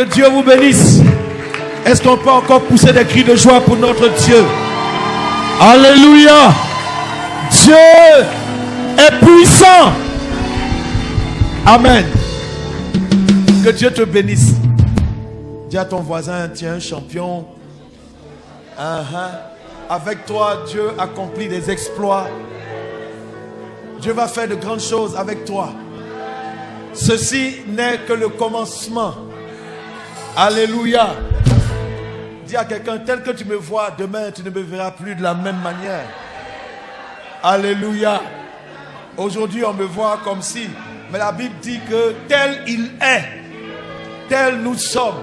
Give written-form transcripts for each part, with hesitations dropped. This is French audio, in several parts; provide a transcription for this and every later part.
Que Dieu vous bénisse. Est-ce qu'on peut encore pousser des cris de joie pour notre Dieu? Alléluia. Dieu est puissant. Amen. Que Dieu te bénisse. Dis à ton voisin, tu es un champion. Avec toi, Dieu accomplit des exploits. Dieu va faire de grandes choses avec toi. Ceci n'est que le commencement. Alléluia. Dis à quelqu'un, tel que tu me vois, demain tu ne me verras plus de la même manière. Alléluia. Aujourd'hui on me voit comme si, mais la Bible dit que tel il est, tel nous sommes.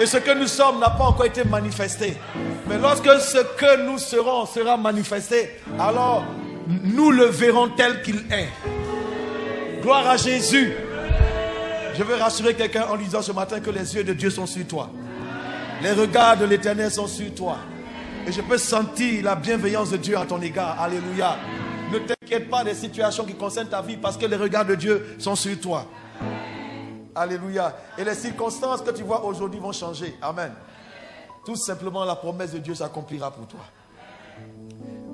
Et ce que nous sommes n'a pas encore été manifesté. Mais lorsque ce que nous serons sera manifesté, alors nous le verrons tel qu'il est. Gloire à Jésus. Je veux rassurer quelqu'un en lui disant ce matin que les yeux de Dieu sont sur toi. Les regards de l'Éternel sont sur toi. Et je peux sentir la bienveillance de Dieu à ton égard. Alléluia. Ne t'inquiète pas des situations qui concernent ta vie parce que les regards de Dieu sont sur toi. Alléluia. Et les circonstances que tu vois aujourd'hui vont changer. Amen. Tout simplement la promesse de Dieu s'accomplira pour toi.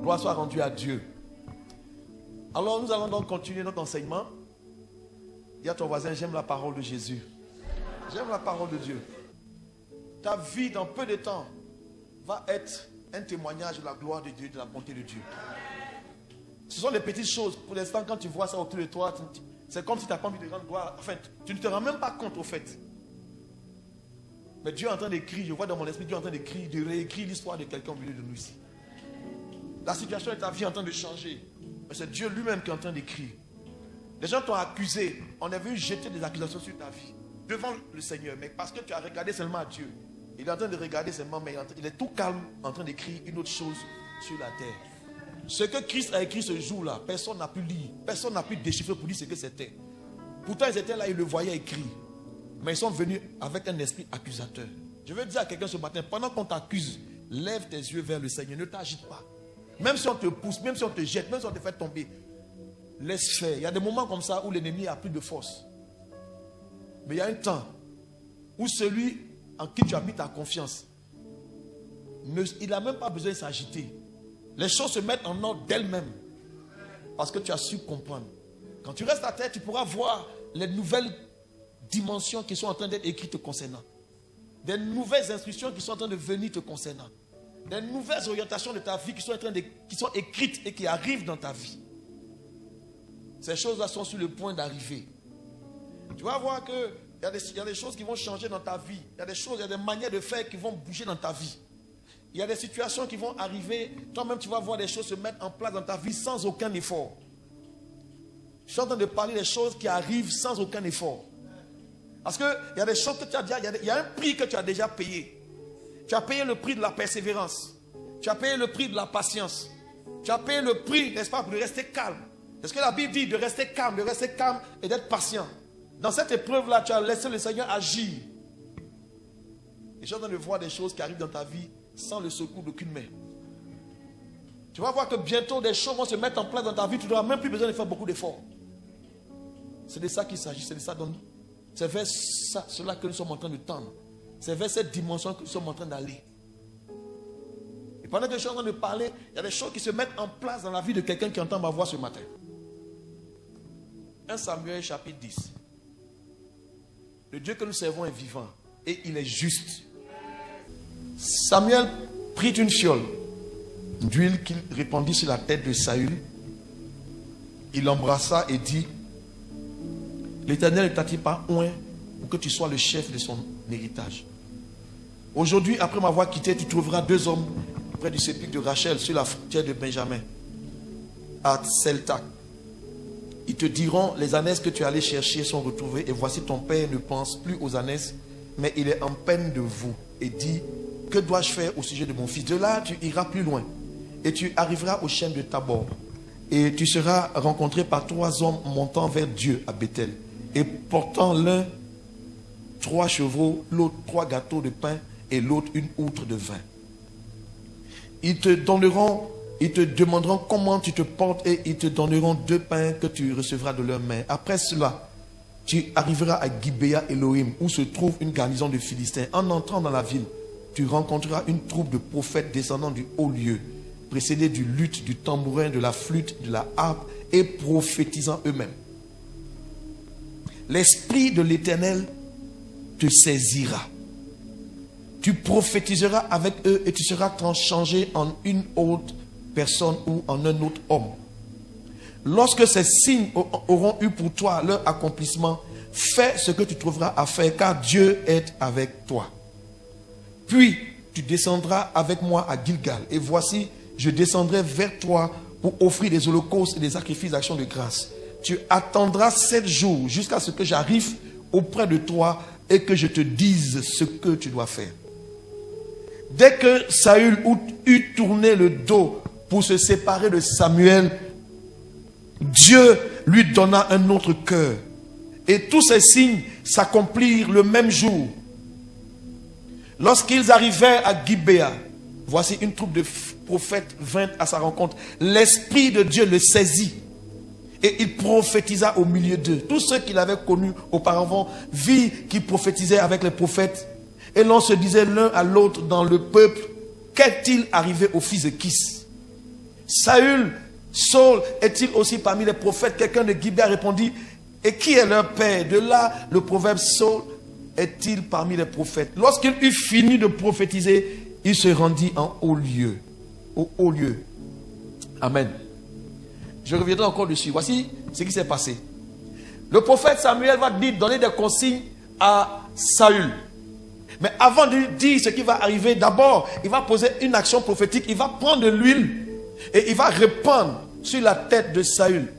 Gloire soit rendue à Dieu. Alors nous allons donc continuer notre enseignement. Dis à ton voisin, j'aime la parole de Jésus. J'aime la parole de Dieu. Ta vie dans peu de temps va être un témoignage de la gloire de Dieu, de la bonté de Dieu. Ce sont des petites choses. Pour l'instant, quand tu vois ça autour de toi, c'est comme si tu n'as pas envie de rendre gloire. Enfin, tu ne te rends même pas compte au fait. Mais Dieu est en train d'écrire, je vois dans mon esprit, Dieu est en train d'écrire, de réécrire l'histoire de quelqu'un au milieu de nous ici. La situation de ta vie est en train de changer. Mais c'est Dieu lui-même qui est en train d'écrire. Les gens t'ont accusé. On est venu jeter des accusations sur ta vie. Devant le Seigneur. Mais parce que tu as regardé seulement à Dieu. Il est en train de regarder seulement, mais il est tout calme en train d'écrire une autre chose sur la terre. Ce que Christ a écrit ce jour-là, personne n'a pu lire. Personne n'a pu déchiffrer pour dire ce que c'était. Pourtant, ils étaient là, ils le voyaient écrit. Mais ils sont venus avec un esprit accusateur. Je veux dire à quelqu'un ce matin, pendant qu'on t'accuse, lève tes yeux vers le Seigneur. Ne t'agite pas. Même si on te pousse, même si on te jette, même si on te fait tomber, laisse faire. Il y a des moments comme ça où l'ennemi a plus de force. Mais il y a un temps où celui en qui tu as mis ta confiance, il n'a même pas besoin de s'agiter. Les choses se mettent en ordre d'elles-mêmes. Parce que tu as su comprendre. Quand tu restes à terre, tu pourras voir les nouvelles dimensions qui sont en train d'être écrites te concernant. Des nouvelles instructions qui sont en train de venir te concernant. Des nouvelles orientations de ta vie qui sont écrites et qui arrivent dans ta vie. Ces choses-là sont sur le point d'arriver. Tu vas voir qu'il y a des choses qui vont changer dans ta vie. Il y a des choses, il y a des manières de faire qui vont bouger dans ta vie. Il y a des situations qui vont arriver. Toi-même, tu vas voir des choses se mettre en place dans ta vie sans aucun effort. Je suis en train de parler des choses qui arrivent sans aucun effort. Parce qu'il y a des choses que tu as déjà, il y a un prix que tu as déjà payé. Tu as payé le prix de la persévérance. Tu as payé le prix de la patience. Tu as payé le prix, n'est-ce pas, pour rester calme. Parce que la Bible dit de rester calme et d'être patient. Dans cette épreuve-là, tu as laissé le Seigneur agir. Et je suis en train de voir des choses qui arrivent dans ta vie sans le secours d'aucune main. Tu vas voir que bientôt des choses vont se mettre en place dans ta vie. Tu n'auras même plus besoin de faire beaucoup d'efforts. C'est de ça qu'il s'agit. C'est vers cela que nous sommes en train de tendre. C'est vers cette dimension que nous sommes en train d'aller. Et pendant que je suis en train de parler, il y a des choses qui se mettent en place dans la vie de quelqu'un qui entend ma voix ce matin. 1 Samuel chapitre 10. Le Dieu que nous servons est vivant et il est juste. Samuel prit une fiole d'huile qu'il répandit sur la tête de Saül. Il l'embrassa et dit: L'Éternel ne t'a-t-il pas oint pour que tu sois le chef de son héritage? Aujourd'hui, après m'avoir quitté, tu trouveras 2 hommes près du sépulcre de Rachel sur la frontière de Benjamin, à Seltac. Ils te diront: les ânesses que tu es allé chercher sont retrouvées, et voici ton père ne pense plus aux ânesses, mais il est en peine de vous, et dit: que dois-je faire au sujet de mon fils? De là, tu iras plus loin, et tu arriveras au chêne de Tabor, et tu seras rencontré par 3 hommes montant vers Dieu à Bethel, et portant l'un 3 chevaux, l'autre 3 gâteaux de pain, et l'autre une outre de vin. Ils te demanderont comment tu te portes, et ils te donneront 2 pains que tu recevras de leurs mains. Après cela, tu arriveras à Gibéa Elohim, où se trouve une garnison de Philistins. En entrant dans la ville, tu rencontreras une troupe de prophètes descendant du haut lieu, précédés du luth, du tambourin, de la flûte, de la harpe, et prophétisant eux-mêmes. L'Esprit de l'Éternel te saisira. Tu prophétiseras avec eux et tu seras changé en une autre personne ou en un autre homme. Lorsque ces signes auront eu pour toi leur accomplissement, fais ce que tu trouveras à faire, car Dieu est avec toi. Puis tu descendras avec moi à Gilgal, et voici, je descendrai vers toi pour offrir des holocaustes et des sacrifices d'action de grâce. Tu attendras 7 jours jusqu'à ce que j'arrive auprès de toi et que je te dise ce que tu dois faire. Dès que Saül eut tourné le dos pour se séparer de Samuel, Dieu lui donna un autre cœur. Et tous ces signes s'accomplirent le même jour. Lorsqu'ils arrivèrent à Gibéa, voici une troupe de prophètes vint à sa rencontre. L'Esprit de Dieu le saisit et il prophétisa au milieu d'eux. Tous ceux qu'il avait connus auparavant virent qu'il prophétisait avec les prophètes. Et l'on se disait l'un à l'autre dans le peuple, qu'est-il arrivé au fils de Kis? Saül, Saul, est-il aussi parmi les prophètes? Quelqu'un de Gibéa répondit, et qui est leur père? De là, le proverbe, Saul est-il parmi les prophètes? Lorsqu'il eut fini de prophétiser, il se rendit en haut lieu. Au haut lieu. Amen. Je reviendrai encore dessus. Voici ce qui s'est passé. Le prophète Samuel va donner des consignes à Saül. Mais avant de lui dire ce qui va arriver, d'abord, il va poser une action prophétique. Il va prendre de l'huile et il va répandre sur la tête de Saül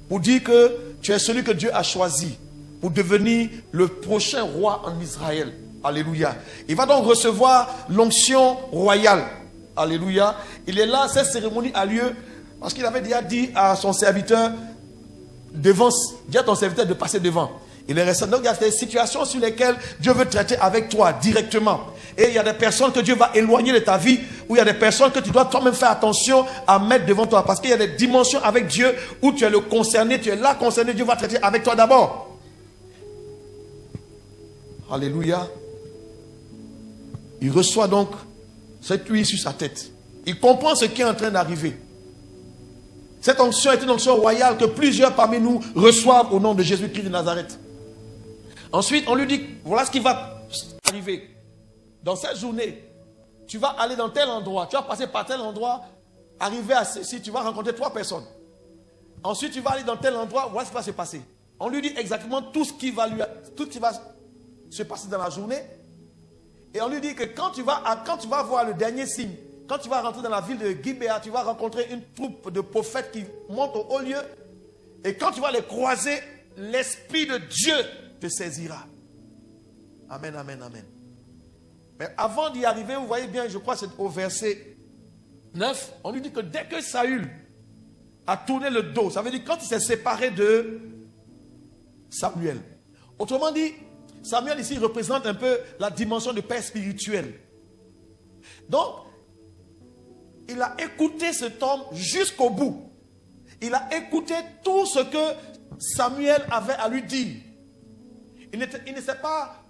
pour dire que tu es celui que Dieu a choisi pour devenir le prochain roi en Israël. Alléluia. Il va donc recevoir l'onction royale. Alléluia. Il est là, cette cérémonie a lieu parce qu'il avait déjà dit à son serviteur, dis à ton serviteur de passer devant. Il est resté. Donc il y a des situations sur lesquelles Dieu veut traiter avec toi directement. Et il y a des personnes que Dieu va éloigner de ta vie, où il y a des personnes que tu dois toi-même faire attention à mettre devant toi. Parce qu'il y a des dimensions avec Dieu où tu es le concerné, tu es là concerné, Dieu va traiter avec toi d'abord. Alléluia. Il reçoit donc cette huile sur sa tête. Il comprend ce qui est en train d'arriver. Cette onction est une onction royale que plusieurs parmi nous reçoivent au nom de Jésus-Christ de Nazareth. Ensuite, on lui dit, voilà ce qui va arriver. Dans cette journée, tu vas aller dans tel endroit, tu vas passer par tel endroit, arriver à ceci, tu vas rencontrer 3 personnes. Ensuite, tu vas aller dans tel endroit, voilà ce qui va se passer. On lui dit exactement tout ce qui va se passer dans la journée. Et on lui dit que quand tu vas voir le dernier signe, quand tu vas rentrer dans la ville de Gibéa, tu vas rencontrer une troupe de prophètes qui montent au haut lieu. Et quand tu vas les croiser, l'Esprit de Dieu te saisira. Amen, amen, amen. Mais avant d'y arriver, vous voyez bien, je crois que c'est au verset 9, on lui dit que dès que Saül a tourné le dos, ça veut dire quand il s'est séparé de Samuel. Autrement dit, Samuel ici représente un peu la dimension de père spirituel. Donc, il a écouté cet homme jusqu'au bout. Il a écouté tout ce que Samuel avait à lui dire. Il ne s'est pas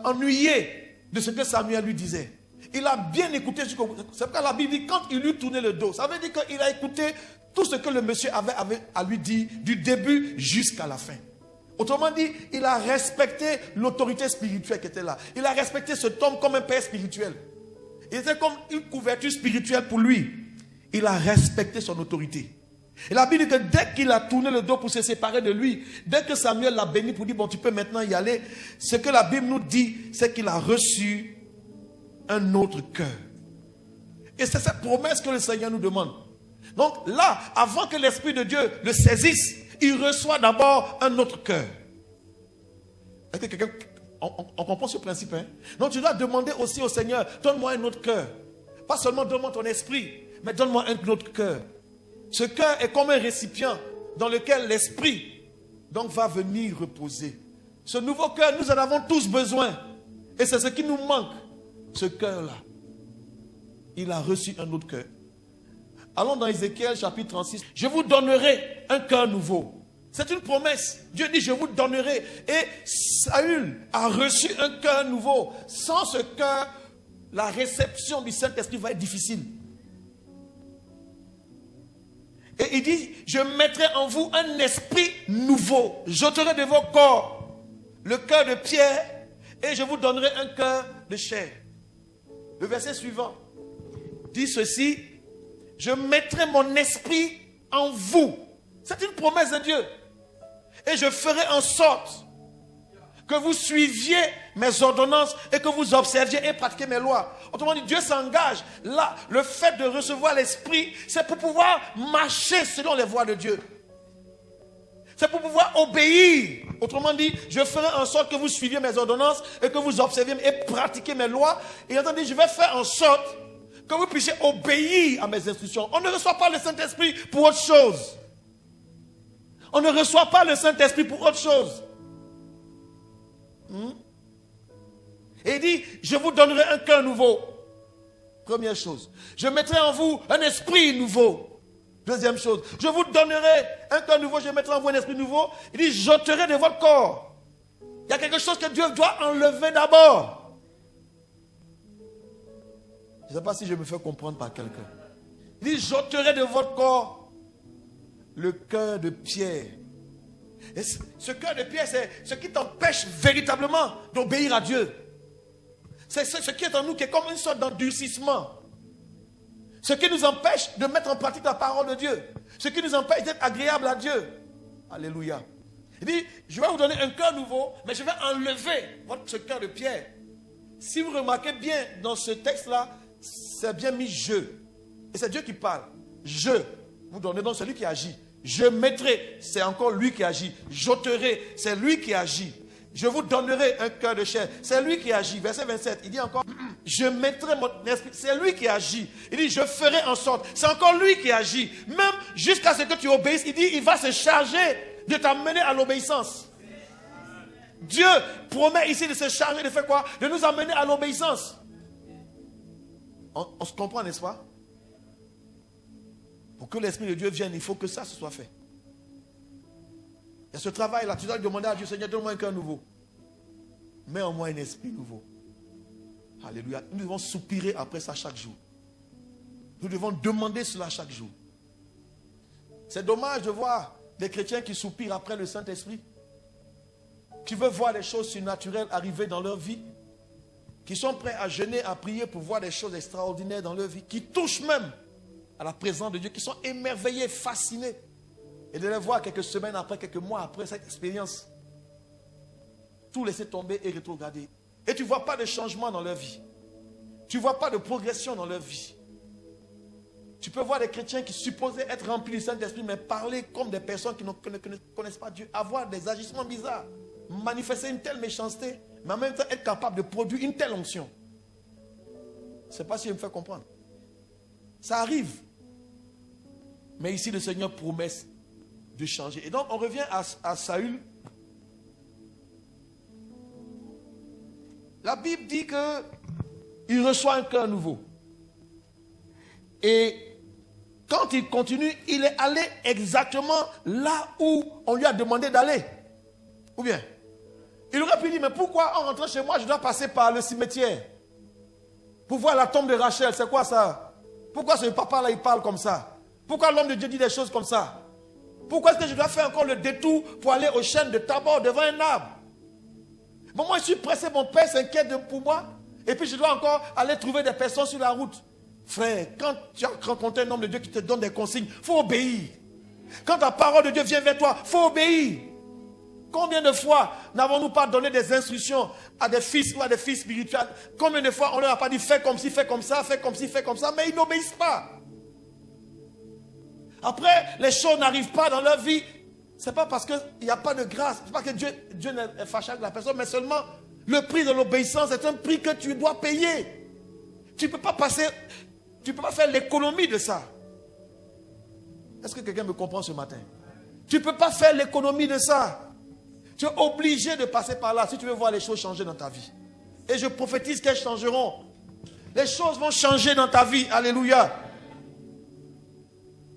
ennuyé de ce que Samuel lui disait. Il a bien écouté jusqu'au bout. C'est pourquoi la Bible dit quand il lui tournait le dos, ça veut dire qu'il a écouté tout ce que le monsieur avait à lui dire du début jusqu'à la fin. Autrement dit, il a respecté l'autorité spirituelle qui était là. Il a respecté cet homme comme un père spirituel. Il était comme une couverture spirituelle pour lui. Il a respecté son autorité. Et la Bible dit que dès qu'il a tourné le dos pour se séparer de lui, dès que Samuel l'a béni pour dire, bon, tu peux maintenant y aller, ce que la Bible nous dit, c'est qu'il a reçu un autre cœur. Et c'est cette promesse que le Seigneur nous demande. Donc là, avant que l'Esprit de Dieu le saisisse, il reçoit d'abord un autre cœur. Est-ce que quelqu'un... On comprend ce principe, hein? Donc tu dois demander aussi au Seigneur, donne-moi un autre cœur. Pas seulement donne-moi ton esprit, mais donne-moi un autre cœur. Ce cœur est comme un récipient dans lequel l'esprit donc va venir reposer. Ce nouveau cœur, nous en avons tous besoin. Et c'est ce qui nous manque. Ce cœur-là. Il a reçu un autre cœur. Allons dans Ézéchiel chapitre 36. Je vous donnerai un cœur nouveau. C'est une promesse. Dieu dit, je vous donnerai. Et Saül a reçu un cœur nouveau. Sans ce cœur, la réception du Saint-Esprit va être difficile. Et il dit, je mettrai en vous un esprit nouveau. J'ôterai de vos corps le cœur de pierre et je vous donnerai un cœur de chair. Le verset suivant dit ceci, je mettrai mon esprit en vous. C'est une promesse de Dieu. Et je ferai en sorte que vous suiviez mes ordonnances et que vous observiez et pratiquiez mes lois. Autrement dit, Dieu s'engage. Là, le fait de recevoir l'Esprit, c'est pour pouvoir marcher selon les voies de Dieu. C'est pour pouvoir obéir. Autrement dit, je ferai en sorte que vous suiviez mes ordonnances et que vous observiez et pratiquiez mes lois. Et entendez, je vais faire en sorte que vous puissiez obéir à mes instructions. On ne reçoit pas le Saint-Esprit pour autre chose. On ne reçoit pas le Saint-Esprit pour autre chose. Et il dit, je vous donnerai un cœur nouveau. Première chose. Je mettrai en vous un esprit nouveau. Deuxième chose. Je vous donnerai un cœur nouveau. Je mettrai en vous un esprit nouveau. Il dit, j'ôterai de votre corps. Il y a quelque chose que Dieu doit enlever d'abord. Je ne sais pas si je me fais comprendre par quelqu'un. Il dit, j'ôterai de votre corps le cœur de pierre. Et ce cœur de pierre, c'est ce qui t'empêche véritablement d'obéir à Dieu. C'est ce qui est en nous qui est comme une sorte d'endurcissement. Ce qui nous empêche de mettre en pratique la parole de Dieu. Ce qui nous empêche d'être agréable à Dieu. Alléluia. Il dit, je vais vous donner un cœur nouveau, mais je vais enlever ce cœur de pierre. Si vous remarquez bien dans ce texte-là, c'est bien mis je. Et c'est Dieu qui parle. Je vous donnerai donc celui qui agit. Je mettrai, c'est encore lui qui agit. J'ôterai, c'est lui qui agit. Je vous donnerai un cœur de chair, c'est lui qui agit. Verset 27, il dit encore, je mettrai mon esprit, c'est lui qui agit. Il dit, je ferai en sorte, c'est encore lui qui agit. Même jusqu'à ce que tu obéisses, il dit, il va se charger de t'amener à l'obéissance. Dieu promet ici de se charger de faire quoi? De nous amener à l'obéissance. On se comprend, n'est-ce pas? Pour que l'Esprit de Dieu vienne, il faut que ça se soit fait. Il y a ce travail-là, tu dois demander à Dieu, Seigneur, donne-moi un cœur nouveau. Mets en moi un esprit nouveau. Alléluia. Nous devons soupirer après ça chaque jour. Nous devons demander cela chaque jour. C'est dommage de voir des chrétiens qui soupirent après le Saint-Esprit, qui veulent voir des choses surnaturelles arriver dans leur vie, qui sont prêts à jeûner, à prier pour voir des choses extraordinaires dans leur vie, qui touchent même à la présence de Dieu, qui sont émerveillés, fascinés. Et de les voir quelques semaines après, quelques mois après cette expérience, tout laisser tomber et rétrograder. Et tu ne vois pas de changement dans leur vie. Tu ne vois pas de progression dans leur vie. Tu peux voir des chrétiens qui supposaient être remplis du Saint-Esprit, mais parler comme des personnes qui ne connaissent pas Dieu, avoir des agissements bizarres, manifester une telle méchanceté, mais en même temps être capable de produire une telle onction. Je ne sais pas si je me fais comprendre. Ça arrive. Mais ici, le Seigneur promet de changer. Et donc, on revient à Saül. La Bible dit qu'il reçoit un cœur nouveau. Et quand il continue, il est allé exactement là où on lui a demandé d'aller. Ou bien, il aurait pu dire, mais pourquoi en rentrant chez moi, je dois passer par le cimetière pour voir la tombe de Rachel? C'est quoi ça? Pourquoi ce papa-là, il parle comme ça? Pourquoi l'homme de Dieu dit des choses comme ça? Pourquoi est-ce que je dois faire encore le détour pour aller aux chênes de Tabor devant un arbre? Bon, moi, je suis pressé, mon père s'inquiète pour moi. Et puis, je dois encore aller trouver des personnes sur la route. Frère, quand tu as rencontré un homme de Dieu qui te donne des consignes, il faut obéir. Quand la parole de Dieu vient vers toi, il faut obéir. Combien de fois n'avons-nous pas donné des instructions à des fils ou à des filles spirituels? Combien de fois on leur a pas dit fais comme ci, fais comme ça, fais comme ci, fais comme ça, mais ils n'obéissent pas. Après, les choses n'arrivent pas dans leur vie. Ce n'est pas parce qu'il n'y a pas de grâce, ce n'est pas que Dieu est fâché avec la personne, mais seulement le prix de l'obéissance est un prix que tu dois payer. Tu ne peux pas passer, tu ne peux pas faire l'économie de ça. Est-ce que quelqu'un me comprend ce matin? Tu ne peux pas faire l'économie de ça. Tu es obligé de passer par là si tu veux voir les choses changer dans ta vie. Et je prophétise qu'elles changeront. Les choses vont changer dans ta vie. Alléluia.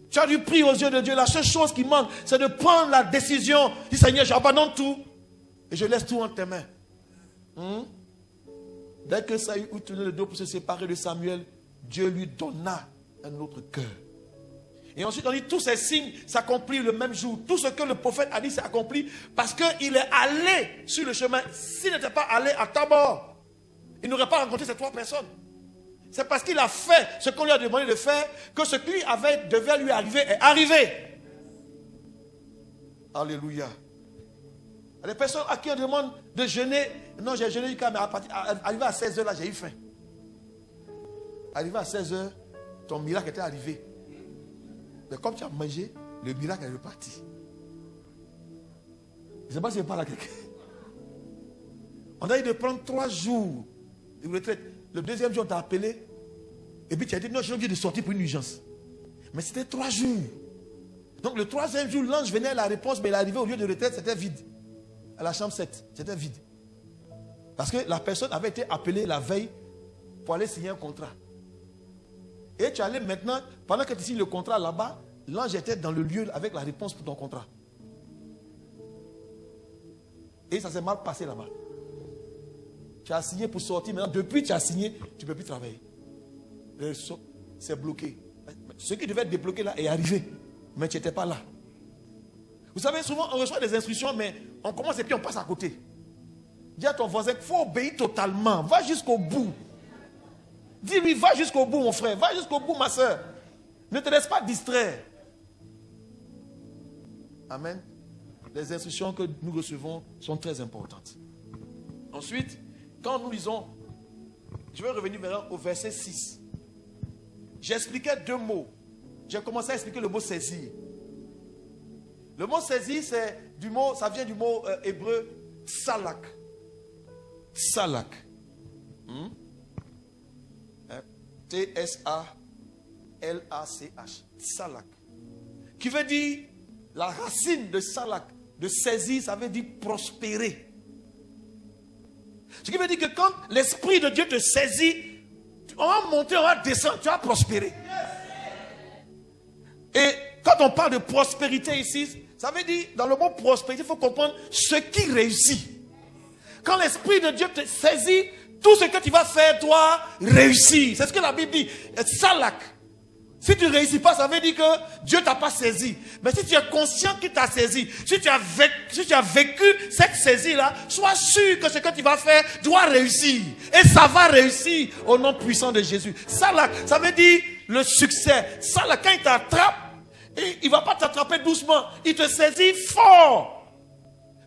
Tu as dû prier aux yeux de Dieu. La seule chose qui manque, c'est de prendre la décision. Dis Seigneur, j'abandonne tout et je laisse tout entre tes mains. Dès que Saül eut tourné le dos pour se séparer de Samuel, Dieu lui donna un autre cœur. Et ensuite on dit tous ces signes s'accomplissent le même jour. Tout ce que le prophète a dit s'est accompli parce qu'il est allé sur le chemin. S'il n'était pas allé à Tabor, il n'aurait pas rencontré ces 3 personnes. C'est parce qu'il a fait ce qu'on lui a demandé de faire que ce qui devait lui arriver est arrivé. Alléluia. Il y a des personnes à qui on demande de jeûner. Non, j'ai jeûné jusqu'à mais arrivé à 16h là, j'ai eu faim. Arrivé à 16h, ton miracle était arrivé. Mais comme tu as mangé, le miracle est reparti. Je ne sais pas si je parle à quelqu'un. On a eu de prendre 3 jours de retraite. Le deuxième jour, on t'a appelé. Et puis tu as dit, non, j'ai envie de sortir pour une urgence. Mais c'était 3 jours. Donc le 3e jour, l'ange venait à la réponse, mais il est arrivé au lieu de retraite, c'était vide. À la chambre 7, c'était vide. Parce que la personne avait été appelée la veille pour aller signer un contrat. Et tu allais maintenant, pendant que tu signes le contrat là-bas, l'ange était dans le lieu avec la réponse pour ton contrat. Et ça s'est mal passé là-bas. Tu as signé pour sortir. Maintenant, depuis que tu as signé, tu ne peux plus travailler. C'est bloqué. Ce qui devait être débloqué là est arrivé. Mais tu n'étais pas là. Vous savez, souvent on reçoit des instructions, mais on commence et puis on passe à côté. Dis à ton voisin qu'il faut obéir totalement. Va jusqu'au bout. Dis-lui, va jusqu'au bout, mon frère. Va jusqu'au bout, ma soeur. Ne te laisse pas distraire. Amen. Les instructions que nous recevons sont très importantes. Ensuite, quand nous lisons, je vais revenir maintenant au verset 6. J'expliquais 2 mots. J'ai commencé à expliquer le mot saisir. Le mot saisir, ça vient du mot hébreu salak. Salak. T-S-A-L-A-C-H. Salak. Qui veut dire, la racine de salak, de saisir, ça veut dire prospérer. Ce qui veut dire que quand l'Esprit de Dieu te saisit, on va monter, on va descendre, tu vas prospérer. Et quand on parle de prospérité ici, ça veut dire, dans le mot prospérité, il faut comprendre ce qui réussit. Quand l'Esprit de Dieu te saisit, tout ce que tu vas faire doit réussir. C'est ce que la Bible dit. Salak. Si tu ne réussis pas, ça veut dire que Dieu ne t'a pas saisi. Mais si tu es conscient qu'il t'a saisi, si tu as vécu cette saisie-là, sois sûr que ce que tu vas faire doit réussir. Et ça va réussir au nom puissant de Jésus. Salak, ça veut dire le succès. Salak, quand il t'attrape, il ne va pas t'attraper doucement. Il te saisit fort.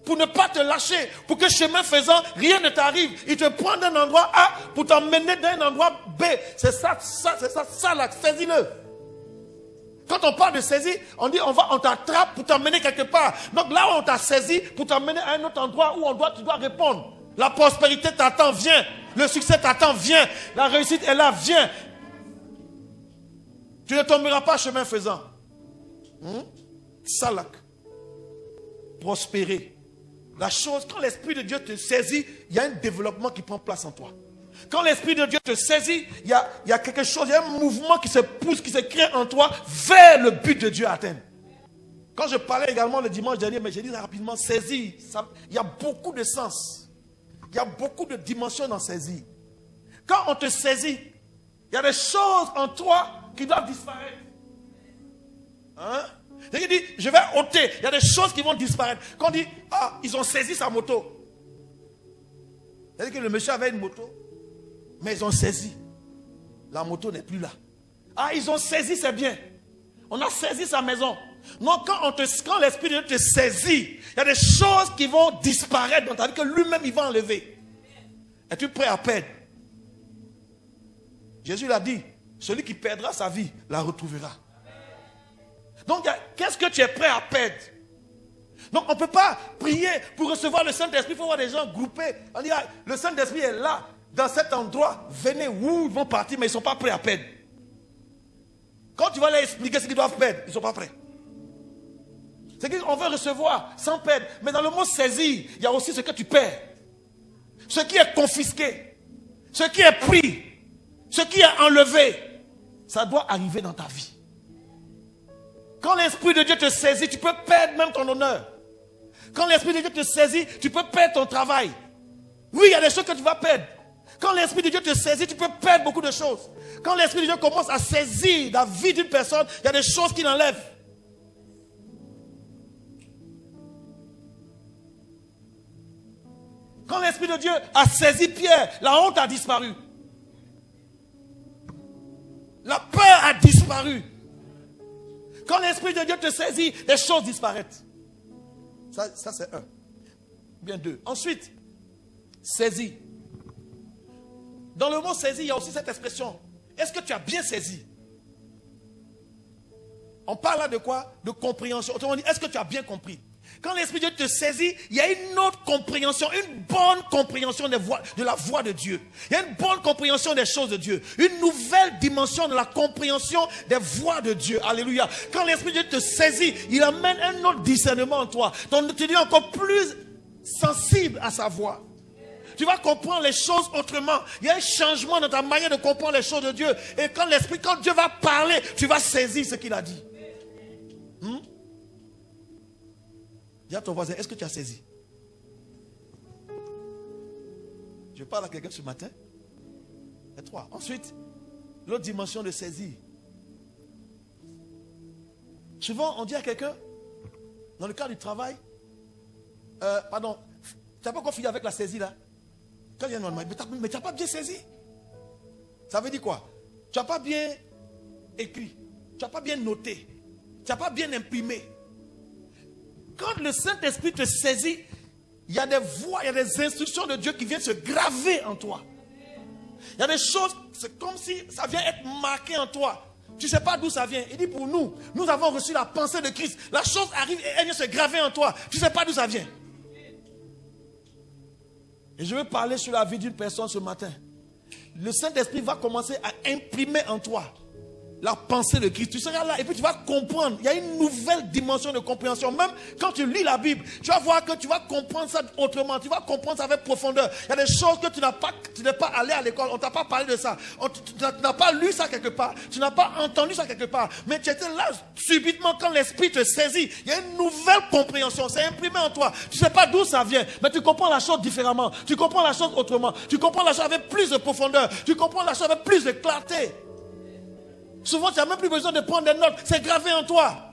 Pour ne pas te lâcher, pour que chemin faisant, rien ne t'arrive. Il te prend d'un endroit A pour t'emmener d'un endroit B. C'est ça, là, saisis-le. Quand on parle de saisie, on dit on t'attrape pour t'emmener quelque part. Donc là où on t'a saisi, pour t'emmener à un autre endroit où tu dois répondre. La prospérité t'attend, viens. Le succès t'attend, viens. La réussite est là, viens. Tu ne tomberas pas chemin faisant. Salak. Prospérer. La chose, quand l'Esprit de Dieu te saisit, il y a un développement qui prend place en toi. Quand l'Esprit de Dieu te saisit, il y a quelque chose, il y a un mouvement qui se pousse, qui se crée en toi vers le but de Dieu à atteindre. Quand je parlais également le dimanche dernier, mais j'ai dit rapidement, saisie, il y a beaucoup de sens. Il y a beaucoup de dimensions dans saisie. Quand on te saisit, il y a des choses en toi qui doivent disparaître. Il dit, je vais ôter. Il y a des choses qui vont disparaître. Quand on dit, ils ont saisi sa moto. C'est-à-dire que le monsieur avait une moto, mais ils ont saisi. La moto n'est plus là. Ils ont saisi ses biens. On a saisi sa maison. Non, quand l'Esprit de Dieu te saisit, il y a des choses qui vont disparaître dans ta vie que lui-même il va enlever. Es-tu prêt à perdre? Jésus l'a dit, celui qui perdra sa vie la retrouvera. Donc, qu'est-ce que tu es prêt à perdre? Donc, on ne peut pas prier pour recevoir le Saint-Esprit. Il faut voir des gens groupés. On dit, le Saint-Esprit est là, dans cet endroit. Venez, où ils vont partir, mais ils ne sont pas prêts à perdre. Quand tu vas leur expliquer ce qu'ils doivent perdre, ils ne sont pas prêts. C'est qu'on veut recevoir sans perdre. Mais dans le mot saisir, il y a aussi ce que tu perds. Ce qui est confisqué. Ce qui est pris. Ce qui est enlevé. Ça doit arriver dans ta vie. Quand l'Esprit de Dieu te saisit, tu peux perdre même ton honneur. Quand l'Esprit de Dieu te saisit, tu peux perdre ton travail. Oui, il y a des choses que tu vas perdre. Quand l'Esprit de Dieu te saisit, tu peux perdre beaucoup de choses. Quand l'Esprit de Dieu commence à saisir la vie d'une personne, il y a des choses qu'il enlève. Quand l'Esprit de Dieu a saisi Pierre, la honte a disparu. La peur a disparu. Quand l'Esprit de Dieu te saisit, les choses disparaissent. Ça c'est un. Bien deux. Ensuite, saisi. Dans le mot saisi, il y a aussi cette expression. Est-ce que tu as bien saisi? On parle là de quoi? De compréhension. Autrement dit, est-ce que tu as bien compris? Quand l'Esprit de Dieu te saisit, il y a une autre compréhension, une bonne compréhension de la voix de Dieu. Il y a une bonne compréhension des choses de Dieu. Une nouvelle dimension de la compréhension des voix de Dieu. Alléluia. Quand l'Esprit de Dieu te saisit, il amène un autre discernement en toi. Donc tu deviens encore plus sensible à sa voix. Tu vas comprendre les choses autrement. Il y a un changement dans ta manière de comprendre les choses de Dieu. Et quand Dieu va parler, tu vas saisir ce qu'il a dit. Dis à ton voisin, est-ce que tu as saisi? Je parle à quelqu'un ce matin. Et trois. Ensuite, l'autre dimension de saisie. Souvent, on dit à quelqu'un, dans le cadre du travail, tu n'as pas encore fini avec la saisie là. Quand il y a un mais tu n'as pas bien saisi. Ça veut dire quoi? Tu n'as pas bien écrit. Tu n'as pas bien noté. Tu n'as pas bien imprimé. Quand le Saint-Esprit te saisit, il y a des voix, il y a des instructions de Dieu qui viennent se graver en toi. Il y a des choses, c'est comme si ça vient être marqué en toi. Tu ne sais pas d'où ça vient. Il dit pour nous, nous avons reçu la pensée de Christ. La chose arrive et elle vient se graver en toi. Tu ne sais pas d'où ça vient. Et je veux parler sur la vie d'une personne ce matin. Le Saint-Esprit va commencer à imprimer en toi la pensée de Christ. Tu seras là et puis tu vas comprendre. Il y a une nouvelle dimension de compréhension. Même quand tu lis la Bible, tu vas voir que tu vas comprendre ça autrement. Tu vas comprendre ça avec profondeur. Il y a des choses que tu n'es pas allé à l'école. On ne t'a pas parlé de ça. Tu n'as pas lu ça quelque part. Tu n'as pas entendu ça quelque part. Mais tu étais là subitement quand l'Esprit te saisit. Il y a une nouvelle compréhension. C'est imprimé en toi. Tu ne sais pas d'où ça vient. Mais tu comprends la chose différemment. Tu comprends la chose autrement. Tu comprends la chose avec plus de profondeur. Tu comprends la chose avec plus de clarté. Souvent, tu n'as même plus besoin de prendre des notes. C'est gravé en toi.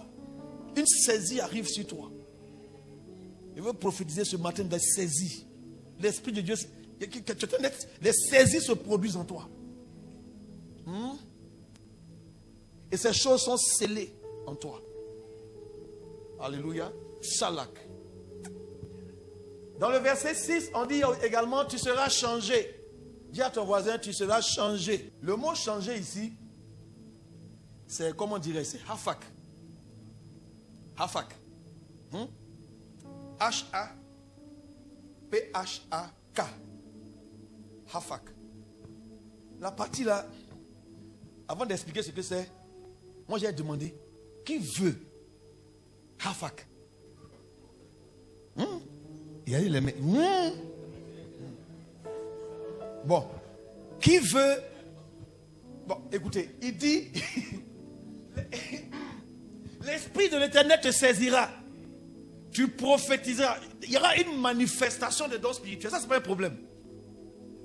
Une saisie arrive sur toi. Je veux prophétiser ce matin des saisies. L'Esprit de Dieu, les saisies se produisent en toi. Et ces choses sont scellées en toi. Alléluia. Shalak. Dans le verset 6, on dit également, tu seras changé. Dis à ton voisin, tu seras changé. Le mot changer ici, c'est, comment on dirait, c'est hafak. Hafak. H-A-P-H-A-K. Hafak. La partie là, avant d'expliquer ce que c'est, moi j'ai demandé, qui veut hafak? Il y a eu les mecs. Bon, qui veut? Bon, écoutez, il dit, l'Esprit de l'Éternel te saisira. Tu prophétiseras. Il y aura une manifestation de dons spirituels. Ça, c'est pas un problème.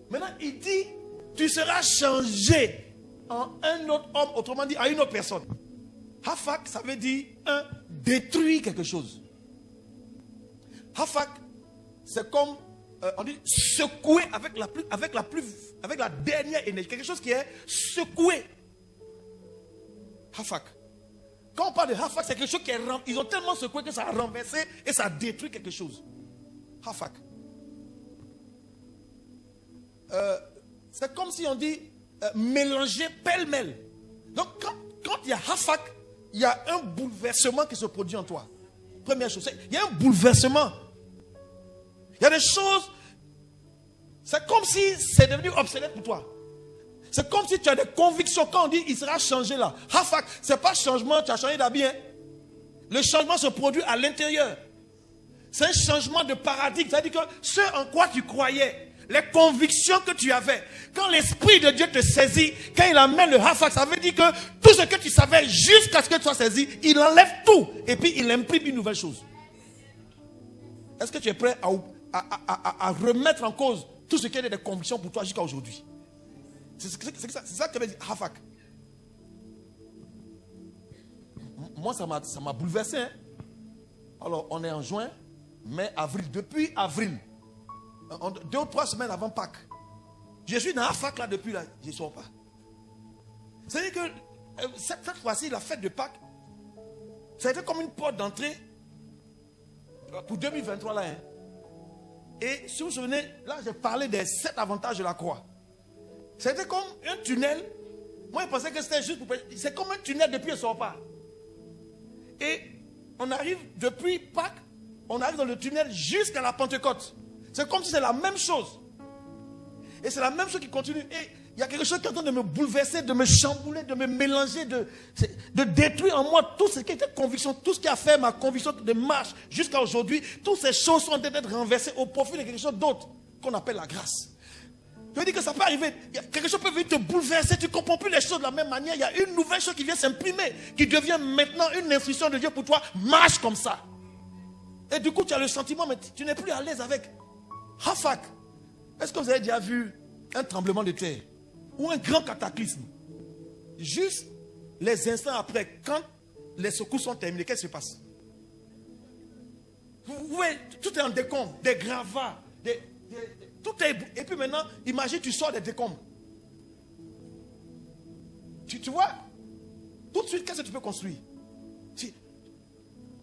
Maintenant, il dit, tu seras changé en un autre homme, autrement dit, en une autre personne. Hafak, ça veut dire détruire quelque chose. Hafak, c'est comme, on dit, secouer avec la dernière énergie. Quelque chose qui est secoué. Hafak. Quand on parle de Hafak, c'est quelque chose qui est ils ont tellement secoué que ça a renversé et ça a détruit quelque chose. Hafak. C'est comme si on dit mélanger pêle-mêle. Donc quand il y a Hafak, il y a un bouleversement qui se produit en toi. Première chose, il y a un bouleversement. Il y a des choses, c'est comme si c'est devenu obsolète pour toi. C'est comme si tu as des convictions. Quand on dit il sera changé là, Hafak, ce n'est pas changement, tu as changé d'habit. Le changement se produit à l'intérieur. C'est un changement de paradigme. C'est-à-dire que ce en quoi tu croyais, les convictions que tu avais. Quand l'Esprit de Dieu te saisit, quand il amène le hafak, ça veut dire que tout ce que tu savais jusqu'à ce que tu sois saisi, il enlève tout et puis il imprime une nouvelle chose. Est-ce que tu es prêt à remettre en cause tout ce qui est des convictions pour toi jusqu'à aujourd'hui? C'est ça que veut dire hafak. Moi, ça m'a bouleversé. Hein? Alors, on est en juin, mai, avril. Depuis avril, 2 ou 3 semaines avant Pâques, je suis dans la fac là depuis là, je ne sors pas. C'est-à-dire que cette fois-ci, la fête de Pâques, ça a été comme une porte d'entrée pour 2023 là. Hein. Et si vous vous souvenez, là j'ai parlé des 7 avantages de la croix. C'était comme un tunnel. Moi je pensais que c'était juste pour... C'est comme un tunnel depuis je ne sors pas. Et on arrive depuis Pâques, on arrive dans le tunnel jusqu'à la Pentecôte. C'est comme si c'est la même chose. Et c'est la même chose qui continue. Et il y a quelque chose qui est en train de me bouleverser, de me chambouler, de me mélanger, de détruire en moi tout ce qui était conviction, tout ce qui a fait ma conviction de marche jusqu'à aujourd'hui. Toutes ces choses sont en train d'être renversées au profit de quelque chose d'autre qu'on appelle la grâce. Je veux dire que ça peut arriver. Quelque chose peut venir te bouleverser. Tu ne comprends plus les choses de la même manière. Il y a une nouvelle chose qui vient s'imprimer, qui devient maintenant une instruction de Dieu pour toi. Marche comme ça. Et du coup, tu as le sentiment, mais tu n'es plus à l'aise avec. Hafak. Est-ce que vous avez déjà vu un tremblement de terre ou un grand cataclysme? Juste les instants après, quand les secousses sont terminées, qu'est-ce qui se passe? Vous voyez, tout est en décombre, des gravats, tout est... Et puis maintenant, imagine, tu sors des décombres. Tu vois, tout de suite, qu'est-ce que tu peux construire?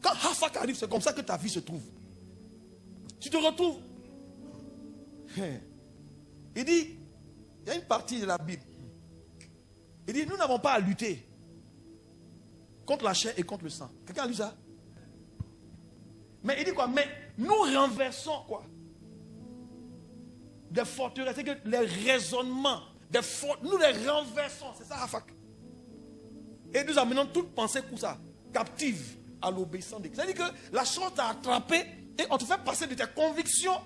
Quand Hafak arrive, c'est comme ça que ta vie se trouve. Tu te retrouves. Il dit, il y a une partie de la Bible. Il dit, nous n'avons pas à lutter contre la chair et contre le sang. Quelqu'un a lu ça? Mais il dit quoi? Mais nous renversons quoi? Des forteresses. C'est que les raisonnements, nous les renversons. C'est ça, Hafak. Et nous amenons toute pensée pour ça, captive à l'obéissance. C'est-à-dire que la chose t'a attrapé et on te fait passer de tes convictions.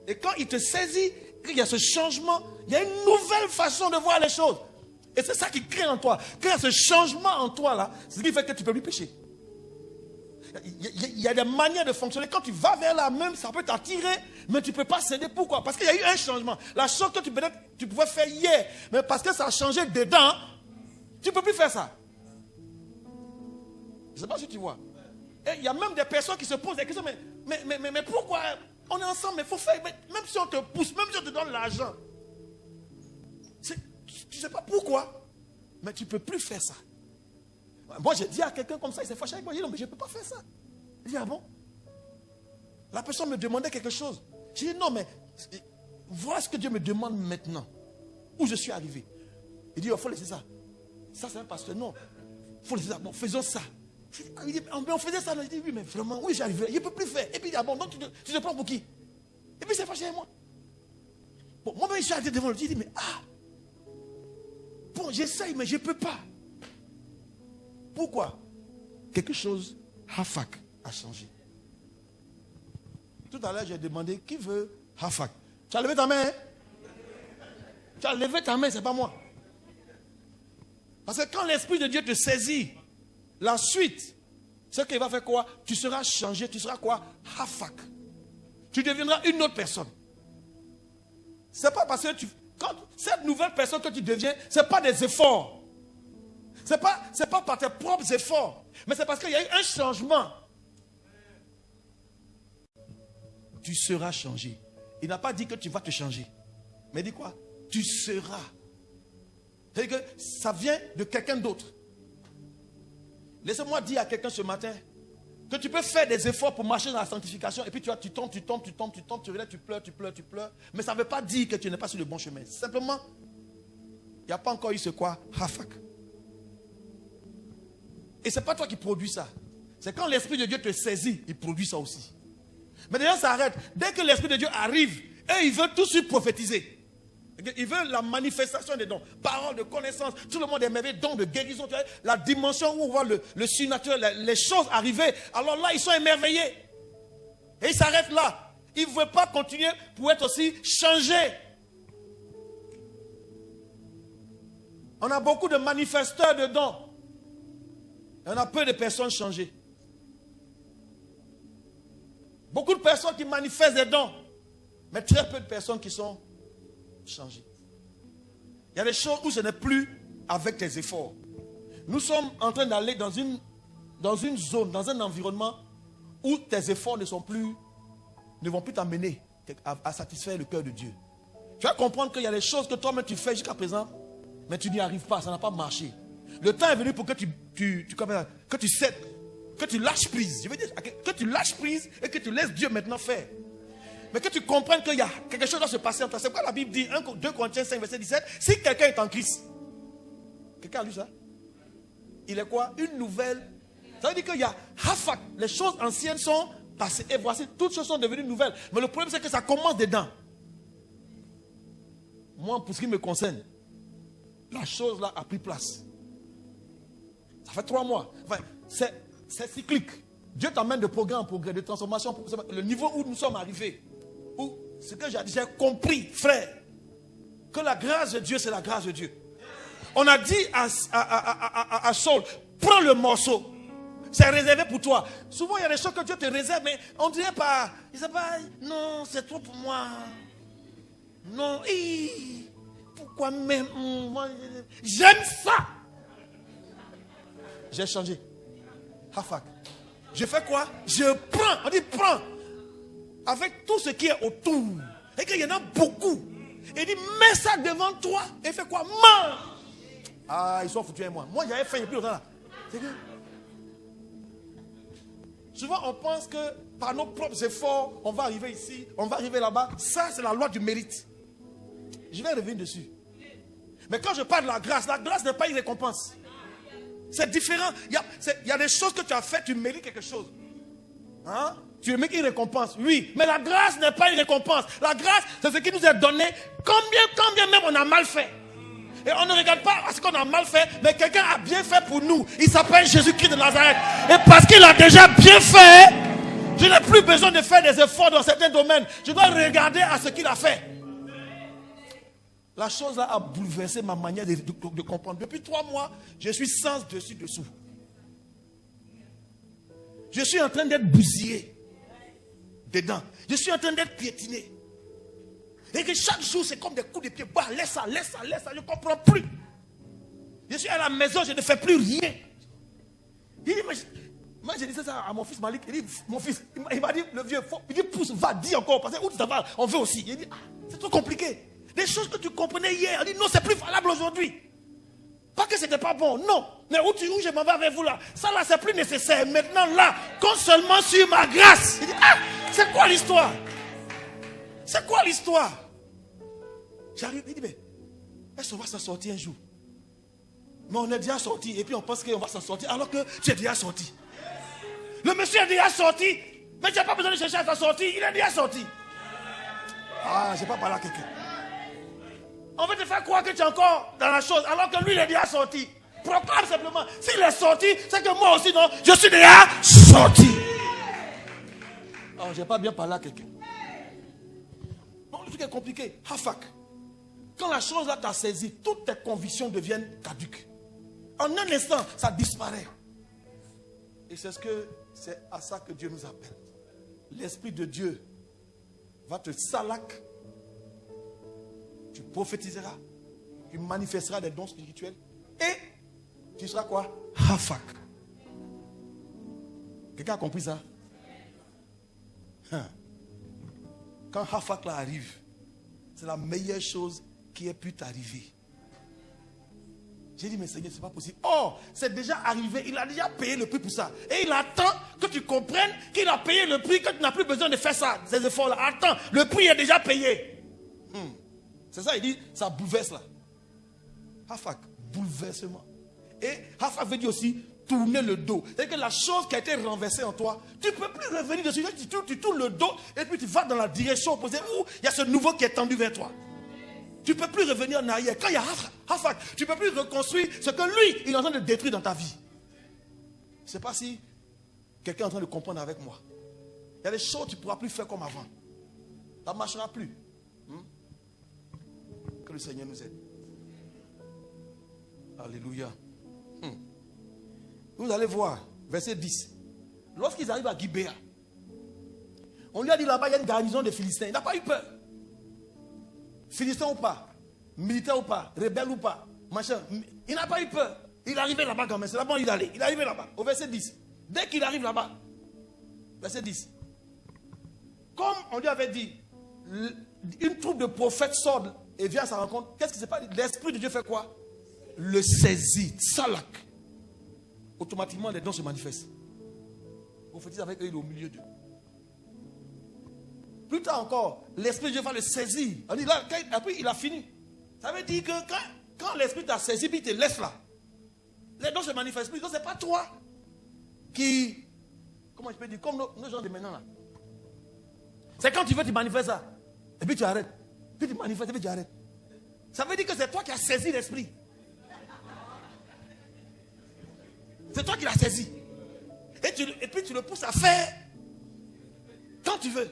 Et quand il te saisit, il y a ce changement, il y a une nouvelle façon de voir les choses. Et c'est ça qui crée en toi. Quand il y a ce changement en toi là, c'est ce qui fait que tu ne peux plus pécher. Il y a des manières de fonctionner. Quand tu vas vers là même, ça peut t'attirer, mais tu ne peux pas céder. Pourquoi? Parce qu'il y a eu un changement. La chose que tu pouvais faire hier, mais parce que ça a changé dedans, tu ne peux plus faire ça. Je ne sais pas si tu vois. Et il y a même des personnes qui se posent des questions, mais pourquoi? On est ensemble, mais il faut faire, même si on te pousse, même si on te donne l'argent. Tu ne sais pas pourquoi, mais tu ne peux plus faire ça. Moi, j'ai dit à quelqu'un comme ça, il s'est fâché avec moi, il dit non, mais je ne peux pas faire ça. Il dit ah bon? La personne me demandait quelque chose. J'ai dit non, mais voilà ce que Dieu me demande maintenant, où je suis arrivé. Il dit il faut laisser ça. Ça, c'est un pasteur. Non, il faut laisser ça. Bon, faisons ça. Il dit, mais on faisait ça. Il dit, oui, mais vraiment, oui, j'arrive. Il ne peut plus faire. Et puis, il dit, ah bon, donc tu te prends pour qui? Et puis, il s'est fâché avec moi. Bon, moi-même, je suis allé devant lui. Il dit, mais bon, j'essaye, mais je ne peux pas. Pourquoi? Quelque chose, Hafak, a changé. Tout à l'heure, j'ai demandé, qui veut Hafak? Tu as levé ta main, hein? Tu as levé ta main, ce n'est pas moi. Parce que quand l'Esprit de Dieu te saisit, la suite, c'est qu'il va faire quoi? Tu seras changé, tu seras quoi? Hafak. Tu deviendras une autre personne. Ce n'est pas parce que quand cette nouvelle personne que tu deviens, ce n'est pas des efforts. Ce n'est pas par tes propres efforts. Mais c'est parce qu'il y a eu un changement. Tu seras changé. Il n'a pas dit que tu vas te changer. Mais il dit quoi? Tu seras. C'est-à-dire que ça vient de quelqu'un d'autre. Laissez-moi dire à quelqu'un ce matin que tu peux faire des efforts pour marcher dans la sanctification et puis tu tombes, tu relèves, tu pleures. Mais ça ne veut pas dire que tu n'es pas sur le bon chemin. Simplement, il n'y a pas encore eu ce quoi? Hafak. Et ce n'est pas toi qui produis ça. C'est quand l'Esprit de Dieu te saisit, il produit ça aussi. Mais déjà, ça arrête. Dès que l'Esprit de Dieu arrive, et il veut tout de suite prophétiser. Il veut la manifestation des dons, paroles de connaissance, tout le monde est émerveillé, dons de guérison, la dimension où on voit le surnaturel, les choses arriver. Alors là, ils sont émerveillés. Et ils s'arrêtent là. Il ne veut pas continuer pour être aussi changé. On a beaucoup de manifesteurs dedans. Et on a peu de personnes changées. Beaucoup de personnes qui manifestent des dons, mais très peu de personnes qui sont changées. Il y a des choses où ce n'est plus avec tes efforts. Nous sommes en train d'aller dans une zone, dans un environnement où tes efforts ne vont plus t'amener à satisfaire le cœur de Dieu. Tu vas comprendre qu'il y a des choses que toi-même tu fais jusqu'à présent, mais tu n'y arrives pas, ça n'a pas marché. Le temps est venu pour que tu cèdes, que tu lâches prise. Je veux dire, que tu lâches prise et que tu laisses Dieu maintenant faire. Mais que tu comprennes qu'il y a quelque chose qui doit se passer en toi. C'est quoi la Bible dit, 2 Corinthiens 5, verset 17, si quelqu'un est en Christ, quelqu'un a lu ça? Il est quoi? Une nouvelle. Ça veut dire qu'il y a hafak, les choses anciennes sont passées et voici, toutes choses sont devenues nouvelles. Mais le problème c'est que ça commence dedans. Moi, pour ce qui me concerne, la chose là a pris place. Ça fait 3 mois. Enfin, c'est cyclique. Dieu t'amène de progrès en progrès, de transformation en progrès. Le niveau où nous sommes arrivés, où ce que j'ai compris, frère, que la grâce de Dieu, c'est la grâce de Dieu. On a dit à Saul, prends le morceau. C'est réservé pour toi. Souvent, il y a des choses que Dieu te réserve, mais on ne dirait pas. Il ne sait pas, non, c'est trop pour moi. Non, pourquoi même moi, j'aime ça. J'ai changé. Hafak. Je fais quoi? Je prends. On dit prends. Avec tout ce qui est autour. Et qu'il y en a beaucoup. Et il dit mets ça devant toi. Et fais quoi? Mange. Ah, ils sont foutus avec moi. Moi, j'avais faim depuis longtemps là. C'est que... Souvent, on pense que par nos propres efforts, on va arriver ici, on va arriver là-bas. Ça, c'est la loi du mérite. Je vais revenir dessus. Mais quand je parle de la grâce n'est pas une récompense. C'est différent. Il y a des choses que tu as faites, tu mérites quelque chose. Hein? Tu mérites une récompense, oui. Mais la grâce n'est pas une récompense. La grâce, c'est ce qui nous est donné. Combien même on a mal fait. Et on ne regarde pas à ce qu'on a mal fait, mais quelqu'un a bien fait pour nous. Il s'appelle Jésus-Christ de Nazareth. Et parce qu'il a déjà bien fait, je n'ai plus besoin de faire des efforts dans certains domaines. Je dois regarder à ce qu'il a fait. La chose là a bouleversé ma manière de comprendre. Depuis 3 mois, je suis sans dessus-dessous. Je suis en train d'être bousillé dedans. Je suis en train d'être piétiné. Et que chaque jour, c'est comme des coups de pied. Bah, laisse ça, je ne comprends plus. Je suis à la maison, je ne fais plus rien. Il dit, moi, je disais ça à mon fils Malik. Il dit, mon fils, il m'a dit, le vieux, il dit, pousse, va, dis encore. Parce que où tu t'en vas, on veut aussi. Il dit, c'est trop compliqué. Des choses que tu comprenais hier, il dit, non, c'est plus valable aujourd'hui. Pas que c'était pas bon, non. Mais où je m'en vais avec vous là, ça là, c'est plus nécessaire. Maintenant là, compte seulement sur ma grâce. Il dit, c'est quoi l'histoire? C'est quoi l'histoire? J'arrive, il dit, mais est-ce qu'on va s'en sortir un jour? Mais on est déjà sorti, et puis on pense qu'on va s'en sortir, alors que tu es déjà sorti. Le monsieur est déjà sorti, mais tu n'as pas besoin de chercher à s'en sortir, il est déjà sorti. Ah, je n'ai pas parlé à quelqu'un. On veut te faire croire que tu es encore dans la chose, alors que lui, il est déjà sorti. Proclame simplement, s'il est sorti, c'est que moi aussi, non, je suis déjà sorti. Oh, je n'ai pas bien parlé à quelqu'un. Non, le truc est compliqué. Hafak. Quand la chose là t'a saisi, toutes tes convictions deviennent caduques. En un instant, ça disparaît. Et c'est à ça que Dieu nous appelle. L'Esprit de Dieu va te salac. Tu prophétiseras. Tu manifesteras des dons spirituels. Et tu seras quoi? Hafak. Quelqu'un a compris ça? Quand Hafak là arrive, c'est la meilleure chose qui ait pu t'arriver. J'ai dit, mais Seigneur, c'est pas possible. Oh, c'est déjà arrivé. Il a déjà payé le prix pour ça. Et il attend que tu comprennes qu'il a payé le prix, que tu n'as plus besoin de faire ça, ces efforts-là. Attends, le prix est déjà payé. C'est ça, il dit, ça bouleverse là. Hafak, bouleversement. Et Hafak veut dire aussi tourner le dos. C'est-à-dire que la chose qui a été renversée en toi, tu ne peux plus revenir dessus. Tu tournes le dos et puis tu vas dans la direction opposée où il y a ce nouveau qui est tendu vers toi. Tu ne peux plus revenir en arrière. Quand il y a Hafak, tu ne peux plus reconstruire ce que lui, il est en train de détruire dans ta vie. Je ne sais pas si quelqu'un est en train de comprendre avec moi. Il y a des choses que tu ne pourras plus faire comme avant. Ça ne marchera plus. Que le Seigneur nous aide. Alléluia. Vous allez voir, verset 10. Lorsqu'ils arrivent à Gibéa, on lui a dit là-bas, il y a une garnison de Philistins. Il n'a pas eu peur. Philistins ou pas, militaire ou pas, rebelle ou pas, machin. Il n'a pas eu peur. Il est arrivé là-bas quand même. C'est là-bas où il allait. Il est arrivé là-bas. Au verset 10. Dès qu'il arrive là-bas, verset 10. Comme on lui avait dit, une troupe de prophètes sort et vient à sa rencontre. Qu'est-ce qui se passe? L'Esprit de Dieu fait quoi? Le saisit. Salak. Automatiquement, les dons se manifestent. Vous faites avec eux, il est au milieu d'eux. Plus tard encore, l'Esprit de Dieu va le saisir. On dit là, après il a fini. Ça veut dire que quand l'Esprit t'a saisi, puis il te laisse là. Les dons se manifestent plus. Donc ce n'est pas toi qui... Comment je peux dire? Comme nos gens de maintenant là. C'est quand tu veux, tu manifestes ça. Et puis tu arrêtes. Puis tu manifestes et puis tu arrêtes. Ça veut dire que c'est toi qui as saisi l'Esprit. C'est toi qui l'as saisi. Et puis tu le pousses à faire quand tu veux.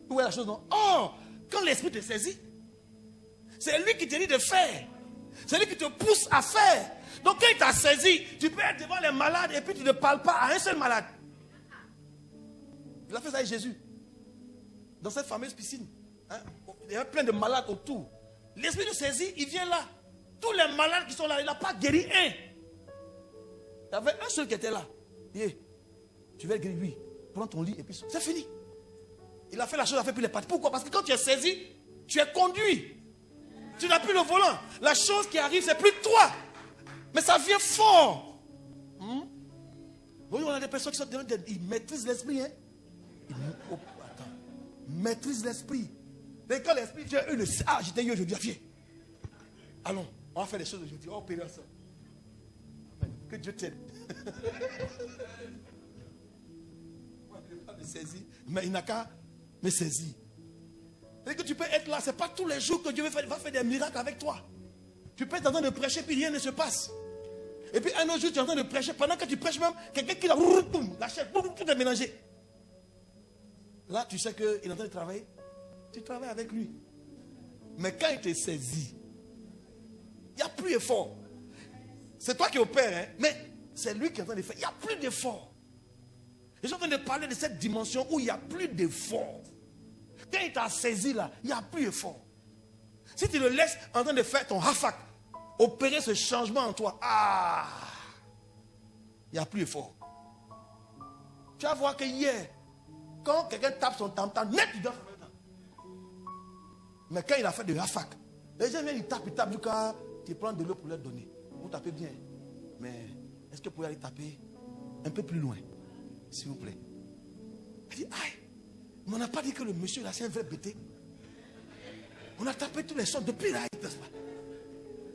Où est la chose, non? Oh, quand l'Esprit te saisit, c'est lui qui te dit de faire. C'est lui qui te pousse à faire. Donc quand il t'a saisi, tu peux être devant les malades et puis tu ne parles pas à un seul malade. Il a fait ça avec Jésus. Dans cette fameuse piscine. Hein? Il y avait plein de malades autour. L'Esprit te saisit, il vient là. Tous les malades qui sont là, il n'a pas guéri un. Il y avait un seul qui était là. Et tu vas guérir lui. Prends ton lit et puis c'est fini. Il a fait la chose, il a fait plus les pattes. Pourquoi? Parce que quand tu es saisi, tu es conduit. Tu n'as plus le volant. La chose qui arrive, c'est plus toi. Mais ça vient fort. Voyez, on a des personnes qui sont devant, ils maîtrisent l'esprit. Hein? Maîtrisent l'esprit. Mais quand l'esprit vient, eux le savent. Ah, j'étais hier aujourd'hui, viens. Allons, on va faire des choses aujourd'hui. On va opérer ça. Que Dieu t'aide. Mais il n'a qu'à me saisir. Et que tu peux être là, ce n'est pas tous les jours que Dieu va faire des miracles avec toi. Tu peux être en train de prêcher, puis rien ne se passe. Et puis un autre jour, tu es en train de prêcher. Pendant que tu prêches même, quelqu'un qui la chaise, tout est mélangé. Là, tu sais qu'il est en train de travailler. Tu travailles avec lui. Mais quand il te saisit, il n'y a plus d'effort. C'est toi qui opères, hein? Mais c'est lui qui est en train de faire. Il n'y a plus d'effort. Je suis en train de parler de cette dimension où il n'y a plus d'effort. Quand il t'a saisi là, il n'y a plus d'effort. Si tu le laisses en train de faire ton hafak, opérer ce changement en toi, il n'y a plus d'effort. Tu vas voir que hier, quand quelqu'un tape son tam-tam, net, tu dois faire le tam. Mais quand il a fait de hafak, les gens viennent, ils tapent, jusqu'à tu prends de l'eau pour leur donner. Vous tapez bien. Mais est-ce que vous pouvez aller taper un peu plus loin, s'il vous plaît? Il dit, aïe, mais on n'a pas dit que le monsieur là, c'est un vrai bêté. On a tapé tous les sons depuis là, il ne danse pas.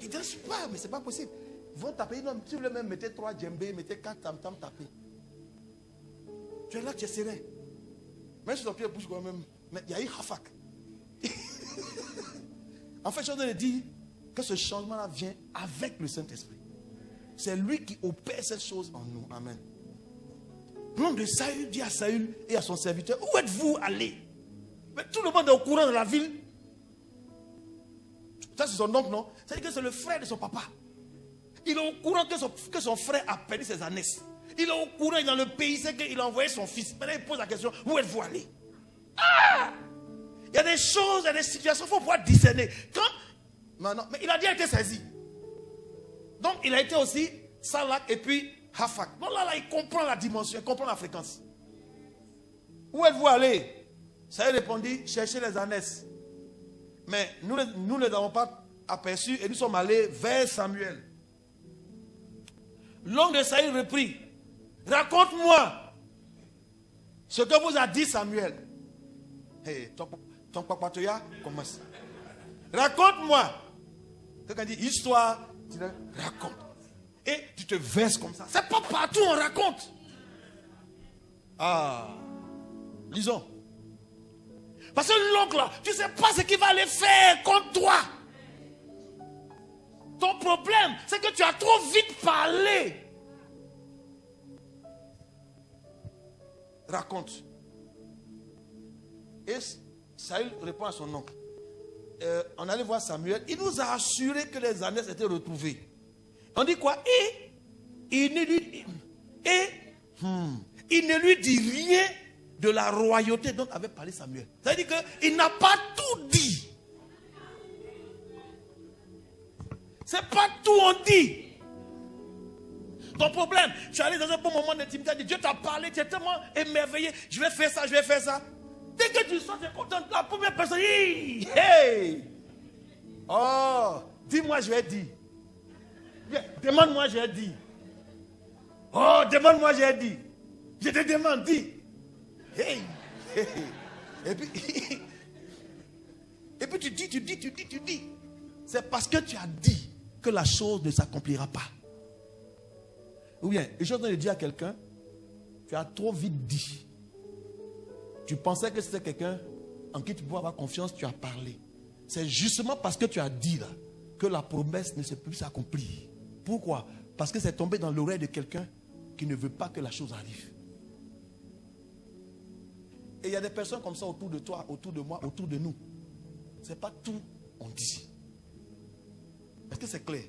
Il ne danse pas, mais ce n'est pas possible. Ils vont taper, non, si vous voulez même mettez 3 djembés, mettez 4 tam-tam, tapez. Tu es là, tu es serein. Même si ton pied bouge quand même, mais il y a eu hafak. En fait, je dois dire que ce changement-là vient avec le Saint-Esprit. C'est lui qui opère cette chose en nous. Amen. L'homme de Saül dit à Saül et à son serviteur, où êtes-vous allés? Mais tout le monde est au courant de la ville. Ça c'est son oncle, non? C'est-à-dire que c'est le frère de son papa. Il est au courant que son frère a perdu ses années. Il est au courant, il est dans le pays, c'est qu'il a envoyé son fils. Maintenant il pose la question, où êtes-vous allés? Il y a des choses, il y a des situations, il faut pouvoir discerner. Mais il a déjà été saisi. Donc il a été aussi Salak et puis Hafak. Donc là, il comprend la dimension, il comprend la fréquence. Où êtes-vous allés? Ça a répondu, chercher les ânesses. Mais nous ne les avons pas aperçus et nous sommes allés vers Samuel. L'homme de Saül reprit, raconte-moi ce que vous a dit Samuel. Hey, ton papatoya commence. Raconte-moi. Quelqu'un dit histoire, tu le racontes. Et tu te verses comme ça. C'est pas partout on raconte. Lisons. Parce que l'oncle là, tu ne sais pas ce qu'il va aller faire contre toi. Ton problème, c'est que tu as trop vite parlé. Raconte. Et Saül répond à son oncle. On allait voir Samuel. Il nous a assuré que les ânesses étaient retrouvées. On dit quoi? Et il ne lui dit rien de la royauté dont avait parlé Samuel. Ça veut dire qu'il n'a pas tout dit. C'est pas tout on dit. Ton problème, tu es allé dans un bon moment d'intimité, Dieu t'a parlé, tu es tellement émerveillé, je vais faire ça, je vais faire ça. Dès que tu sens, tu es content, la première personne, hey! Oh, dis-moi, je vais dire. Demande-moi, je vais dire. Oh, demande-moi, je vais dire. Je te demande, dis. Hey! Et puis tu dis. C'est parce que tu as dit que la chose ne s'accomplira pas. Ou bien, je suis en train de dire à quelqu'un, tu as trop vite dit. Tu pensais que c'était quelqu'un en qui tu pouvais avoir confiance, tu as parlé. C'est justement parce que tu as dit là, que la promesse ne s'est plus accomplie. Pourquoi? Parce que c'est tombé dans l'oreille de quelqu'un qui ne veut pas que la chose arrive. Et il y a des personnes comme ça autour de toi, autour de moi, autour de nous. Ce n'est pas tout on dit. Est-ce que c'est clair?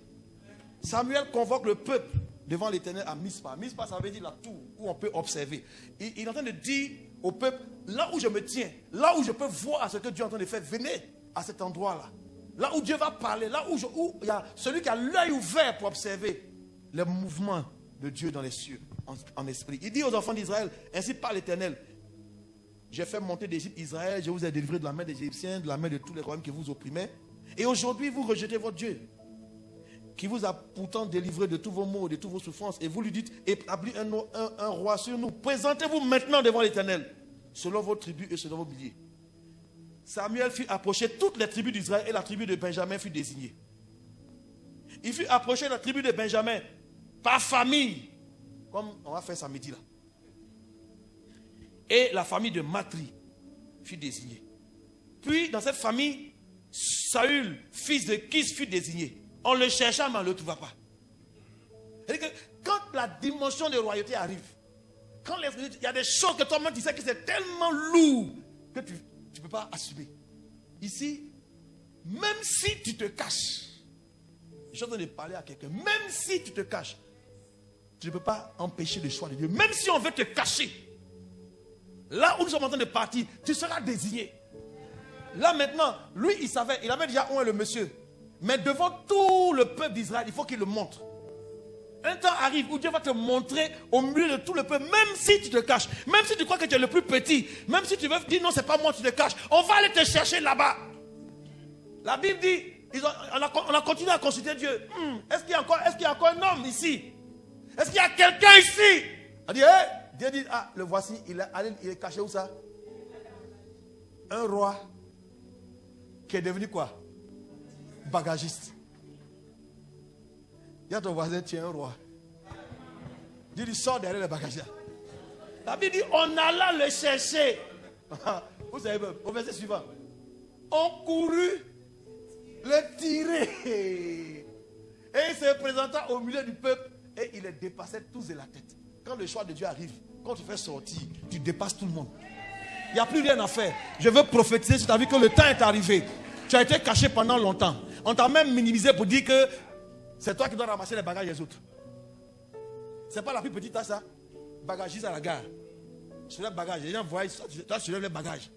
Samuel convoque le peuple devant l'Éternel à Mispa. Mispa, ça veut dire la tour où on peut observer. Il est en train de dire au peuple, là où je me tiens, là où je peux voir ce que Dieu est en train de faire, venez à cet endroit-là. Là où Dieu va parler, là où il y a celui qui a l'œil ouvert pour observer les mouvements de Dieu dans les cieux, en esprit. Il dit aux enfants d'Israël, ainsi parle l'Éternel. J'ai fait monter d'Égypte Israël, je vous ai délivré de la main des Égyptiens, de la main de tous les royaumes qui vous opprimaient. Et aujourd'hui, vous rejetez votre Dieu, qui vous a pourtant délivré de tous vos maux, de toutes vos souffrances. Et vous lui dites, établis un roi sur nous. Présentez-vous maintenant devant l'Éternel, selon vos tribus et selon vos milliers. Samuel fit approcher toutes les tribus d'Israël et la tribu de Benjamin fut désignée. Il fut approché la tribu de Benjamin par famille, comme on va faire samedi là. Et la famille de Matri fut désignée. Puis dans cette famille, Saül, fils de Kis, fut désigné. On le chercha, mais on ne le trouva pas. C'est-à-dire que quand la dimension de royauté arrive, quand il y a des choses que toi-même tu sais que c'est tellement lourd que tu ne peux pas assumer. Ici, même si tu te caches, je suis en train de parler à quelqu'un, même si tu te caches, tu ne peux pas empêcher le choix de Dieu. Même si on veut te cacher, là où nous sommes en train de partir, tu seras désigné. Là maintenant, lui il savait, il avait déjà où est le monsieur. Mais devant tout le peuple d'Israël, il faut qu'il le montre. Un temps arrive où Dieu va te montrer au milieu de tout le peuple, même si tu te caches, même si tu crois que tu es le plus petit, même si tu veux dire non, c'est pas moi, tu te caches, on va aller te chercher là-bas. La Bible dit, on a continué à consulter Dieu. Est-ce qu'il y a encore un homme ici? Est-ce qu'il y a quelqu'un ici? On dit, Dieu dit, le voici, il est caché où ça? Un roi qui est devenu quoi? Bagagiste. Il y a ton voisin, tu es un roi. Dieu dit, sors derrière le bagagiste. La Bible dit, on alla le chercher. Vous savez, au verset suivant. On courut le tirer. Et il se présenta au milieu du peuple et il les dépassait tous et la tête. Quand le choix de Dieu arrive, quand tu fais sortir, tu dépasses tout le monde. Il n'y a plus rien à faire. Je veux prophétiser sur ta vie que le temps est arrivé. Tu as été caché pendant longtemps. On t'a même minimisé pour dire que c'est toi qui dois ramasser les bagages des autres. C'est pas la plus petite tâche ça. Bagagiste à la gare. Sur les bagages. Les gens voient, toi tu soulèves les bagages.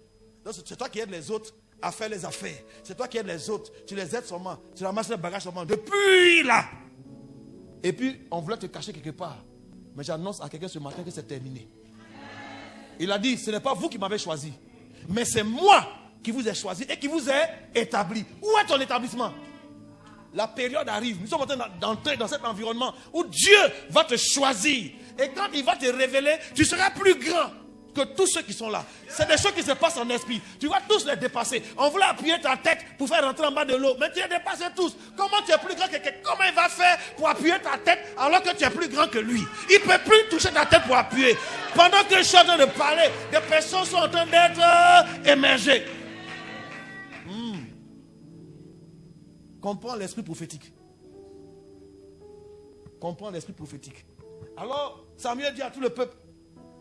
Donc c'est toi qui aides les autres à faire les affaires. C'est toi qui aides les autres. Tu les aides seulement. Tu ramasses les bagages seulement. Depuis là. Et puis on voulait te cacher quelque part. Mais j'annonce à quelqu'un ce matin que c'est terminé. Il a dit, ce n'est pas vous qui m'avez choisi. Mais c'est moi qui vous ai choisi et qui vous ai établi. Où est ton établissement? La période arrive. Nous sommes en train d'entrer dans cet environnement où Dieu va te choisir. Et quand il va te révéler, tu seras plus grand que tous ceux qui sont là. C'est des choses qui se passent en esprit. Tu vas tous les dépasser. On voulait appuyer ta tête pour faire rentrer en bas de l'eau. Mais tu les dépasses tous. Comment tu es plus grand que quelqu'un? Comment il va faire pour appuyer ta tête alors que tu es plus grand que lui? Il ne peut plus toucher ta tête pour appuyer. Pendant que je suis en train de parler, des personnes sont en train d'être émergées. Comprends l'esprit prophétique. Comprends l'esprit prophétique. Alors, Samuel dit à tout le peuple,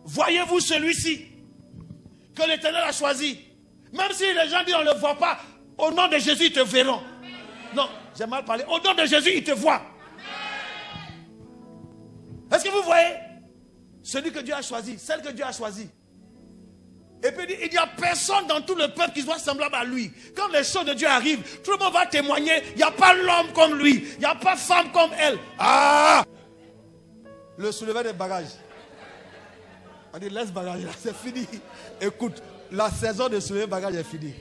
voyez-vous celui-ci que l'Éternel a choisi? Même si les gens disent on ne le voit pas, au nom de Jésus, ils te verront. Non, j'ai mal parlé. Au nom de Jésus, ils te voient. Est-ce que vous voyez? Celui que Dieu a choisi, celle que Dieu a choisi. Et puis il n'y a personne dans tout le peuple qui soit semblable à lui. Quand les choses de Dieu arrivent, tout le monde va témoigner. Il n'y a pas l'homme comme lui. Il n'y a pas femme comme elle. Ah! Le soulever des bagages. On dit laisse bagages là, c'est fini. Écoute, la saison de soulever bagages est finie.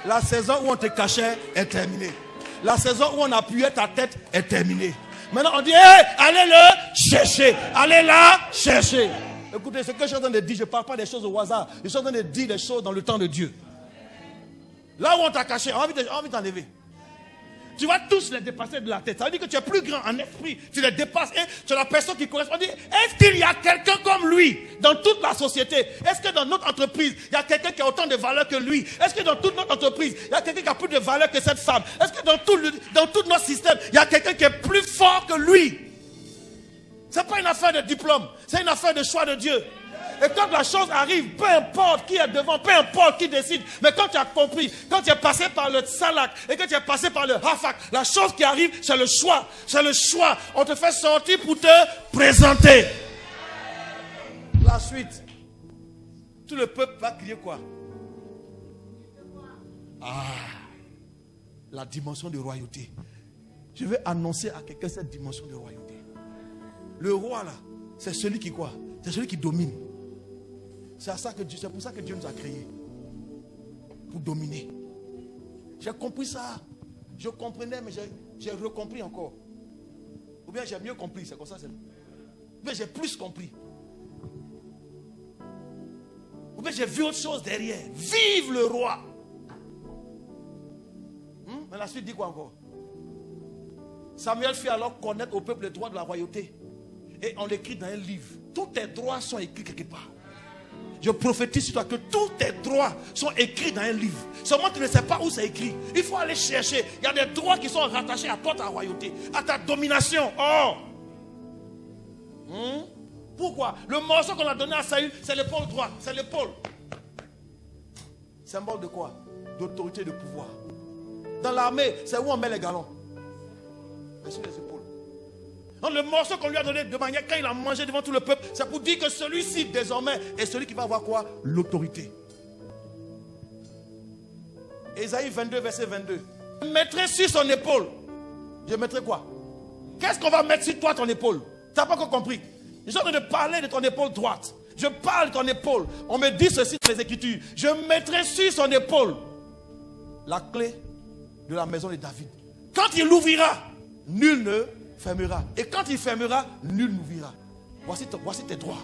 La saison où on te cachait est terminée. La saison où on appuyait ta tête est terminée. Maintenant on dit hey, allez le chercher. Allez là chercher. Écoutez, ce que je suis en train de dire, je ne parle pas des choses au hasard. Je suis en train de dire des choses dans le temps de Dieu. Là où on t'a caché, on a envie de t'enlever. Tu vas tous les dépasser de la tête. Ça veut dire que tu es plus grand en esprit. Tu les dépasses et tu es la personne qui correspond. Est-ce qu'il y a quelqu'un comme lui dans toute la société? Est-ce que dans notre entreprise, il y a quelqu'un qui a autant de valeur que lui? Est-ce que dans toute notre entreprise, il y a quelqu'un qui a plus de valeur que cette femme? Est-ce que dans tout notre système, il y a quelqu'un qui est plus fort que lui? Ce n'est pas une affaire de diplôme, c'est une affaire de choix de Dieu. Et quand la chose arrive, peu importe qui est devant, peu importe qui décide, mais quand tu as compris, quand tu es passé par le Salak et que tu es passé par le Hafak, la chose qui arrive, c'est le choix. C'est le choix. On te fait sortir pour te présenter. La suite. Tout le peuple va crier quoi? Ah, la dimension de royauté. Je vais annoncer à quelqu'un cette dimension de royauté. Le roi là, c'est celui qui quoi? C'est celui qui domine. C'est pour ça que Dieu nous a créés. Pour dominer. J'ai compris ça. Je comprenais, mais j'ai recompris encore. Ou bien j'ai mieux compris, c'est comme ça. Ou bien j'ai plus compris. Ou bien j'ai vu autre chose derrière. Vive le roi. Mais la suite dit quoi encore? Samuel fit alors connaître au peuple les droits de la royauté. Et on l'écrit dans un livre. Tous tes droits sont écrits quelque part. Je prophétise sur toi que tous tes droits sont écrits dans un livre. Seulement tu ne sais pas où c'est écrit. Il faut aller chercher. Il y a des droits qui sont rattachés à toi, ta royauté, à ta domination. Oh! Pourquoi? Le morceau qu'on a donné à Saül, c'est l'épaule droite. C'est l'épaule. Symbole de quoi? D'autorité et de pouvoir. Dans l'armée, c'est où on met les galons. Mais sur les épaules. Donc le morceau qu'on lui a donné de manière, quand il a mangé devant tout le peuple, c'est pour dire que celui-ci désormais est celui qui va avoir quoi? L'autorité. Ésaïe 22 verset 22. Je mettrai sur son épaule. Je mettrai quoi? Qu'est-ce qu'on va mettre sur toi, ton épaule? Tu n'as pas encore compris. Je suis en train de parler de ton épaule droite. Je parle de ton épaule. On me dit ceci dans les Écritures. Je mettrai sur son épaule la clé de la maison de David. Quand il l'ouvrira, nul ne fermera. Et quand il fermera, nul n'ouvrira. Voici tes droits.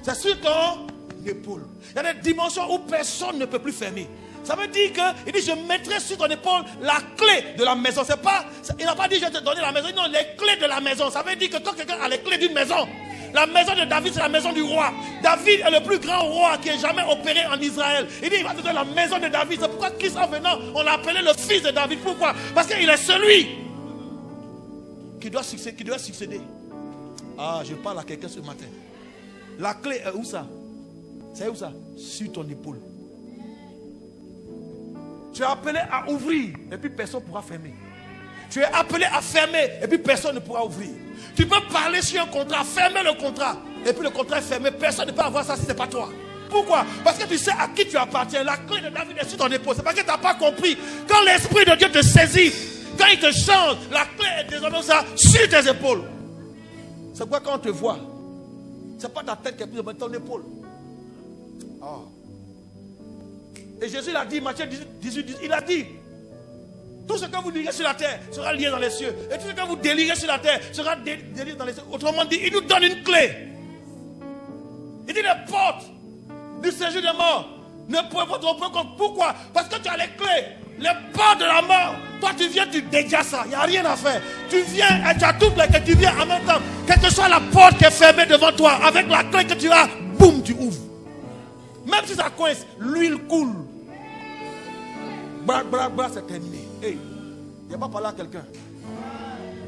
C'est sur ton épaule. Il y a des dimensions où personne ne peut plus fermer. Ça veut dire qu'il dit je mettrai sur ton épaule la clé de la maison. C'est pas, il n'a pas dit je vais te donner la maison. Non, les clés de la maison. Ça veut dire que quand quelqu'un a les clés d'une maison, la maison de David c'est la maison du roi. David est le plus grand roi qui ait jamais opéré en Israël. Il dit il va te donner la maison de David. C'est pourquoi Christ en venant, on l'a appelé le fils de David. Pourquoi? Parce qu'il est celui qui doit succéder. Ah, je parle à quelqu'un ce matin. La clé est où ça? C'est où ça? Sur ton épaule. Tu es appelé à ouvrir et puis personne ne pourra fermer. Tu es appelé à fermer et puis personne ne pourra ouvrir. Tu peux parler sur un contrat, fermer le contrat et puis le contrat est fermé. Personne ne peut avoir ça si ce n'est pas toi. Pourquoi? Parce que tu sais à qui tu appartiens. La clé de David est sur ton épaule. C'est parce que tu n'as pas compris. Quand l'Esprit de Dieu te saisit, quand il te change, la clé est désormais ça sur tes épaules. C'est pourquoi quand on te voit, ce n'est pas ta tête qui est prise, mais ton épaule. Oh. Et Jésus l'a dit, Matthieu 18, il a dit, tout ce que vous lirez sur la terre sera lié dans les cieux. Et tout ce que vous délirez sur la terre sera délié dans les cieux. Autrement dit, il nous donne une clé. Il dit les portes du séjour des morts ne pourraient pas tromper compte. Pourquoi? Parce que tu as les clés. Les portes de la mort. Toi tu viens, tu dégages ça. Il n'y a rien à faire. Tu viens et tu as toutes les clés. Tu viens en même temps. Quelle que soit la porte qui est fermée devant toi, avec la clé que tu as, boum, tu ouvres. Même si ça coince, l'huile coule. Bra, c'est terminé. Hey, il n'y a pas parlé à quelqu'un.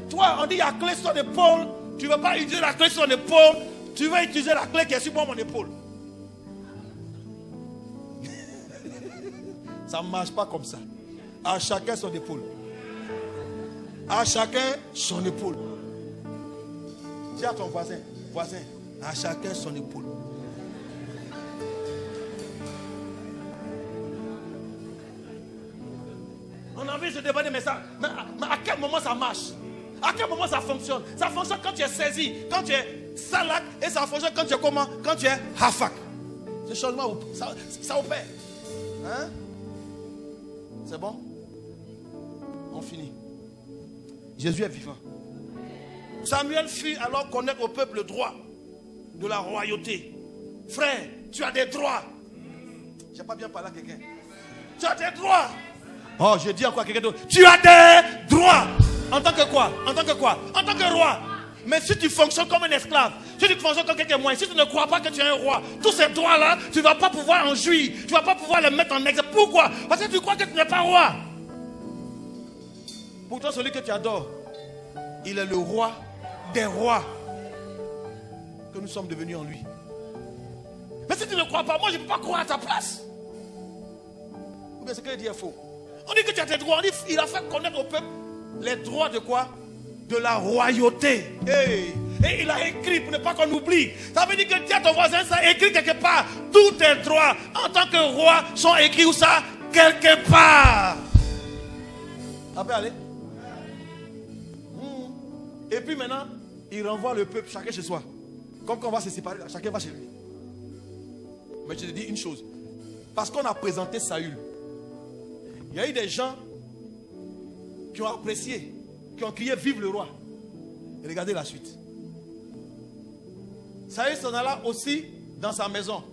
Toi, on dit il y a la clé sur ton épaule. Tu ne veux pas utiliser la clé sur ton épaule. Tu veux utiliser la clé qui est sur mon épaule. Ça ne marche pas comme ça. À chacun son épaule. À chacun son épaule. Dis à ton voisin, à chacun son épaule. On a envie de se débattre, mais à quel moment ça marche? À quel moment ça fonctionne? Ça fonctionne quand tu es saisi, quand tu es salak, et ça fonctionne quand tu es comment? Quand tu es hafak. Ce changement, ça opère. Hein? C'est bon? On finit. Jésus est vivant. Samuel fit alors connaître au peuple le droit de la royauté. Frère, tu as des droits. Je n'ai pas bien parlé à quelqu'un. Tu as des droits. Oh, je dis encore à quelqu'un d'autre. Tu as des droits. En tant que quoi? En tant que quoi? En tant que roi. Mais si tu fonctionnes comme un esclave, si tu fonctionnes comme quelqu'un de moins, si tu ne crois pas que tu es un roi, tous ces droits-là, tu ne vas pas pouvoir en jouir. Tu ne vas pas pouvoir les mettre en exemple. Pourquoi? Parce que tu crois que tu n'es pas roi. Pourtant, celui que tu adores, il est le roi des rois que nous sommes devenus en lui. Mais si tu ne crois pas, moi je ne peux pas croire à ta place. Ou bien ce que je dis est faux. On dit que tu as tes droits. On dit il a fait connaître au peuple les droits de quoi? De la royauté. Et il a écrit pour ne pas qu'on oublie. Ça veut dire que tu as ton voisin, ça écrit quelque part. Tous tes droits en tant que roi sont écrits où ça? Quelque part. Ça peut aller? Et puis maintenant, il renvoie le peuple, chacun chez soi. Comme quand on va se séparer, chacun va chez lui. Mais je te dis une chose. Parce qu'on a présenté Saül, il y a eu des gens qui ont apprécié, qui ont crié vive le roi. Et regardez la suite. Saül s'en alla aussi dans sa maison.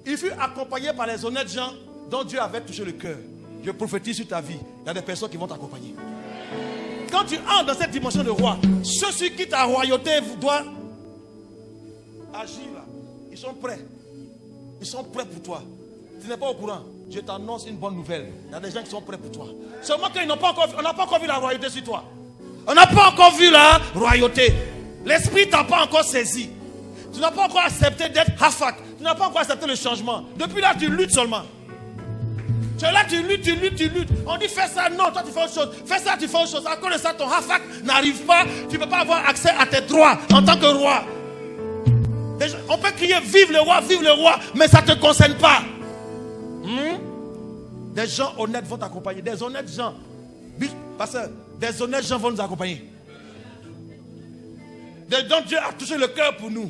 Il fut accompagné par les honnêtes gens dont Dieu avait touché le cœur. Je prophétise sur ta vie. Il y a des personnes qui vont t'accompagner. Quand tu entres dans cette dimension de roi, ceux sur qui ta royauté doit agir là, ils sont prêts. Ils sont prêts pour toi. Tu n'es pas au courant. Je t'annonce une bonne nouvelle. Il y a des gens qui sont prêts pour toi. Seulement qu'on n'a pas encore vu la royauté sur toi. On n'a pas encore vu la royauté. L'esprit ne t'a pas encore saisi. Tu n'as pas encore accepté d'être hafak. Tu n'as pas encore accepté le changement. Depuis là, tu luttes seulement. Tu es là, tu luttes. On dit fais ça, non, toi tu fais autre chose. Fais ça, tu fais autre chose. À cause de ça, ton hafak n'arrive pas. Tu ne peux pas avoir accès à tes droits en tant que roi. On peut crier vive le roi, mais ça ne te concerne pas. Des gens honnêtes vont t'accompagner. Des honnêtes gens. Parce que des honnêtes gens vont nous accompagner. Donc Dieu a touché le cœur pour nous.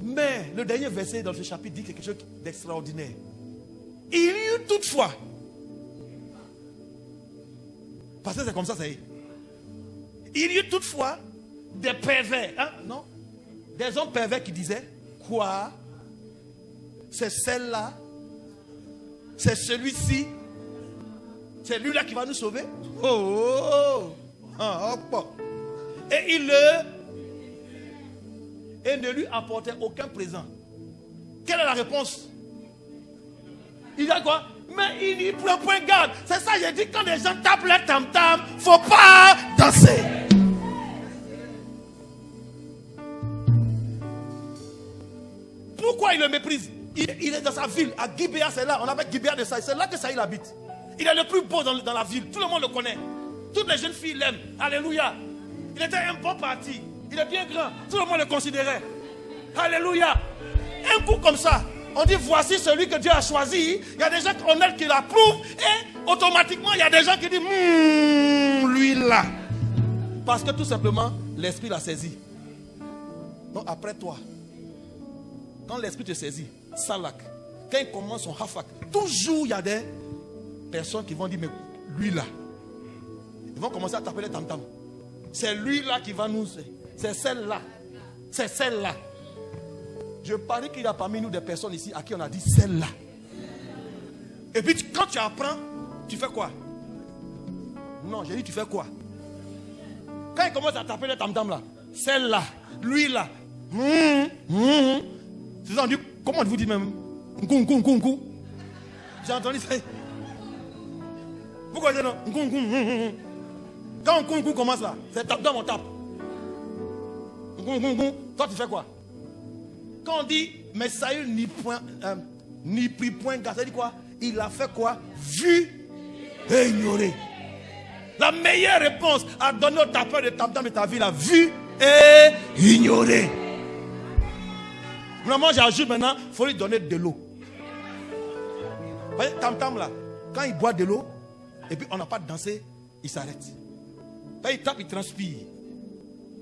Mais le dernier verset dans ce chapitre dit quelque chose d'extraordinaire. Il y eut toutefois. Parce que c'est comme ça, ça y est. Il y eut toutefois des pervers. Hein? Non? Des hommes pervers qui disaient, quoi? C'est celle-là? C'est celui-ci? C'est lui-là qui va nous sauver? Et il ne lui apportait aucun présent. Quelle est la réponse? Il dit quoi? Mais il n'y prend point garde. C'est ça, j'ai dit, quand les gens tapent les tam-tam, il ne faut pas danser. Pourquoi il le méprise? Il est dans sa ville, à Gibéa, c'est là, on appelle Gibéa de Saïl. C'est là que Saïl habite. Il est le plus beau dans la ville, tout le monde le connaît. Toutes les jeunes filles l'aiment. Alléluia. Il était un bon parti. Il est bien grand, tout le monde le considérait. Alléluia. Un coup comme ça, on dit voici celui que Dieu a choisi. Il y a des gens honnêtes qui l'approuvent. Et automatiquement, il y a des gens qui disent lui là. Parce que tout simplement, l'esprit l'a saisi. Donc après toi, quand l'esprit te saisit, salak, quand il commence son hafak, toujours il y a des personnes qui vont dire mais lui là. Ils vont commencer à taper les tam-tam. C'est lui là qui va nous... C'est celle-là. C'est celle-là. Je parie qu'il y a parmi nous des personnes ici à qui on a dit celle-là. Et puis quand tu apprends, tu fais quoi? Non, j'ai dit tu fais quoi? Quand il commence à taper les tam-tam là, celle-là, lui là. C'est ça, on dit, comment vous dites même? J'ai entendu ça. Pourquoi c'est non? Quand on commence là, c'est tam-tam on tape. Toi tu fais quoi? Quand on dit mais Saül n'y prit point garde, ça dit quoi? Il a fait quoi? Vu et ignoré. La meilleure réponse à donner au tapeur de tam-tam de ta vie, la vue et ignoré. Vraiment, j'ajoute maintenant, il faut lui donner de l'eau. Vous voyez, tam-tam là, quand il boit de l'eau, et puis on n'a pas dansé, il s'arrête. Quand il tape, il transpire.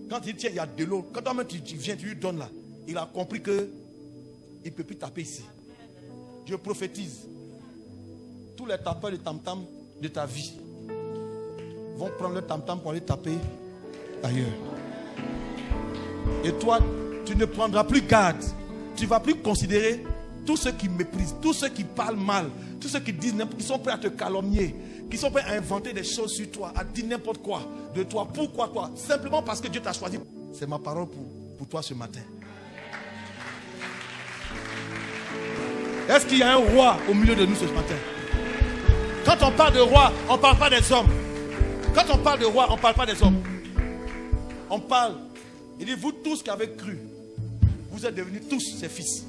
Quand il dit, tiens, il y a de l'eau, quand toi-même tu viens, tu lui donnes là, il a compris que il ne peut plus taper ici. Je prophétise. Tous les tapeurs de tam-tam de ta vie vont prendre le tam-tam pour aller taper ailleurs. Et toi, tu ne prendras plus garde. Tu ne vas plus considérer tous ceux qui méprisent, tous ceux qui parlent mal, tous ceux qui disent n'importe, qui sont prêts à te calomnier, qui sont prêts à inventer des choses sur toi, à dire n'importe quoi de toi. Pourquoi toi? Simplement parce que Dieu t'a choisi. C'est ma parole pour toi ce matin. Est-ce qu'il y a un roi au milieu de nous ce matin? Quand on parle de roi, on ne parle pas des hommes. Quand on parle de roi, on ne parle pas des hommes. On parle, il dit, vous tous qui avez cru, vous êtes devenus tous ses fils.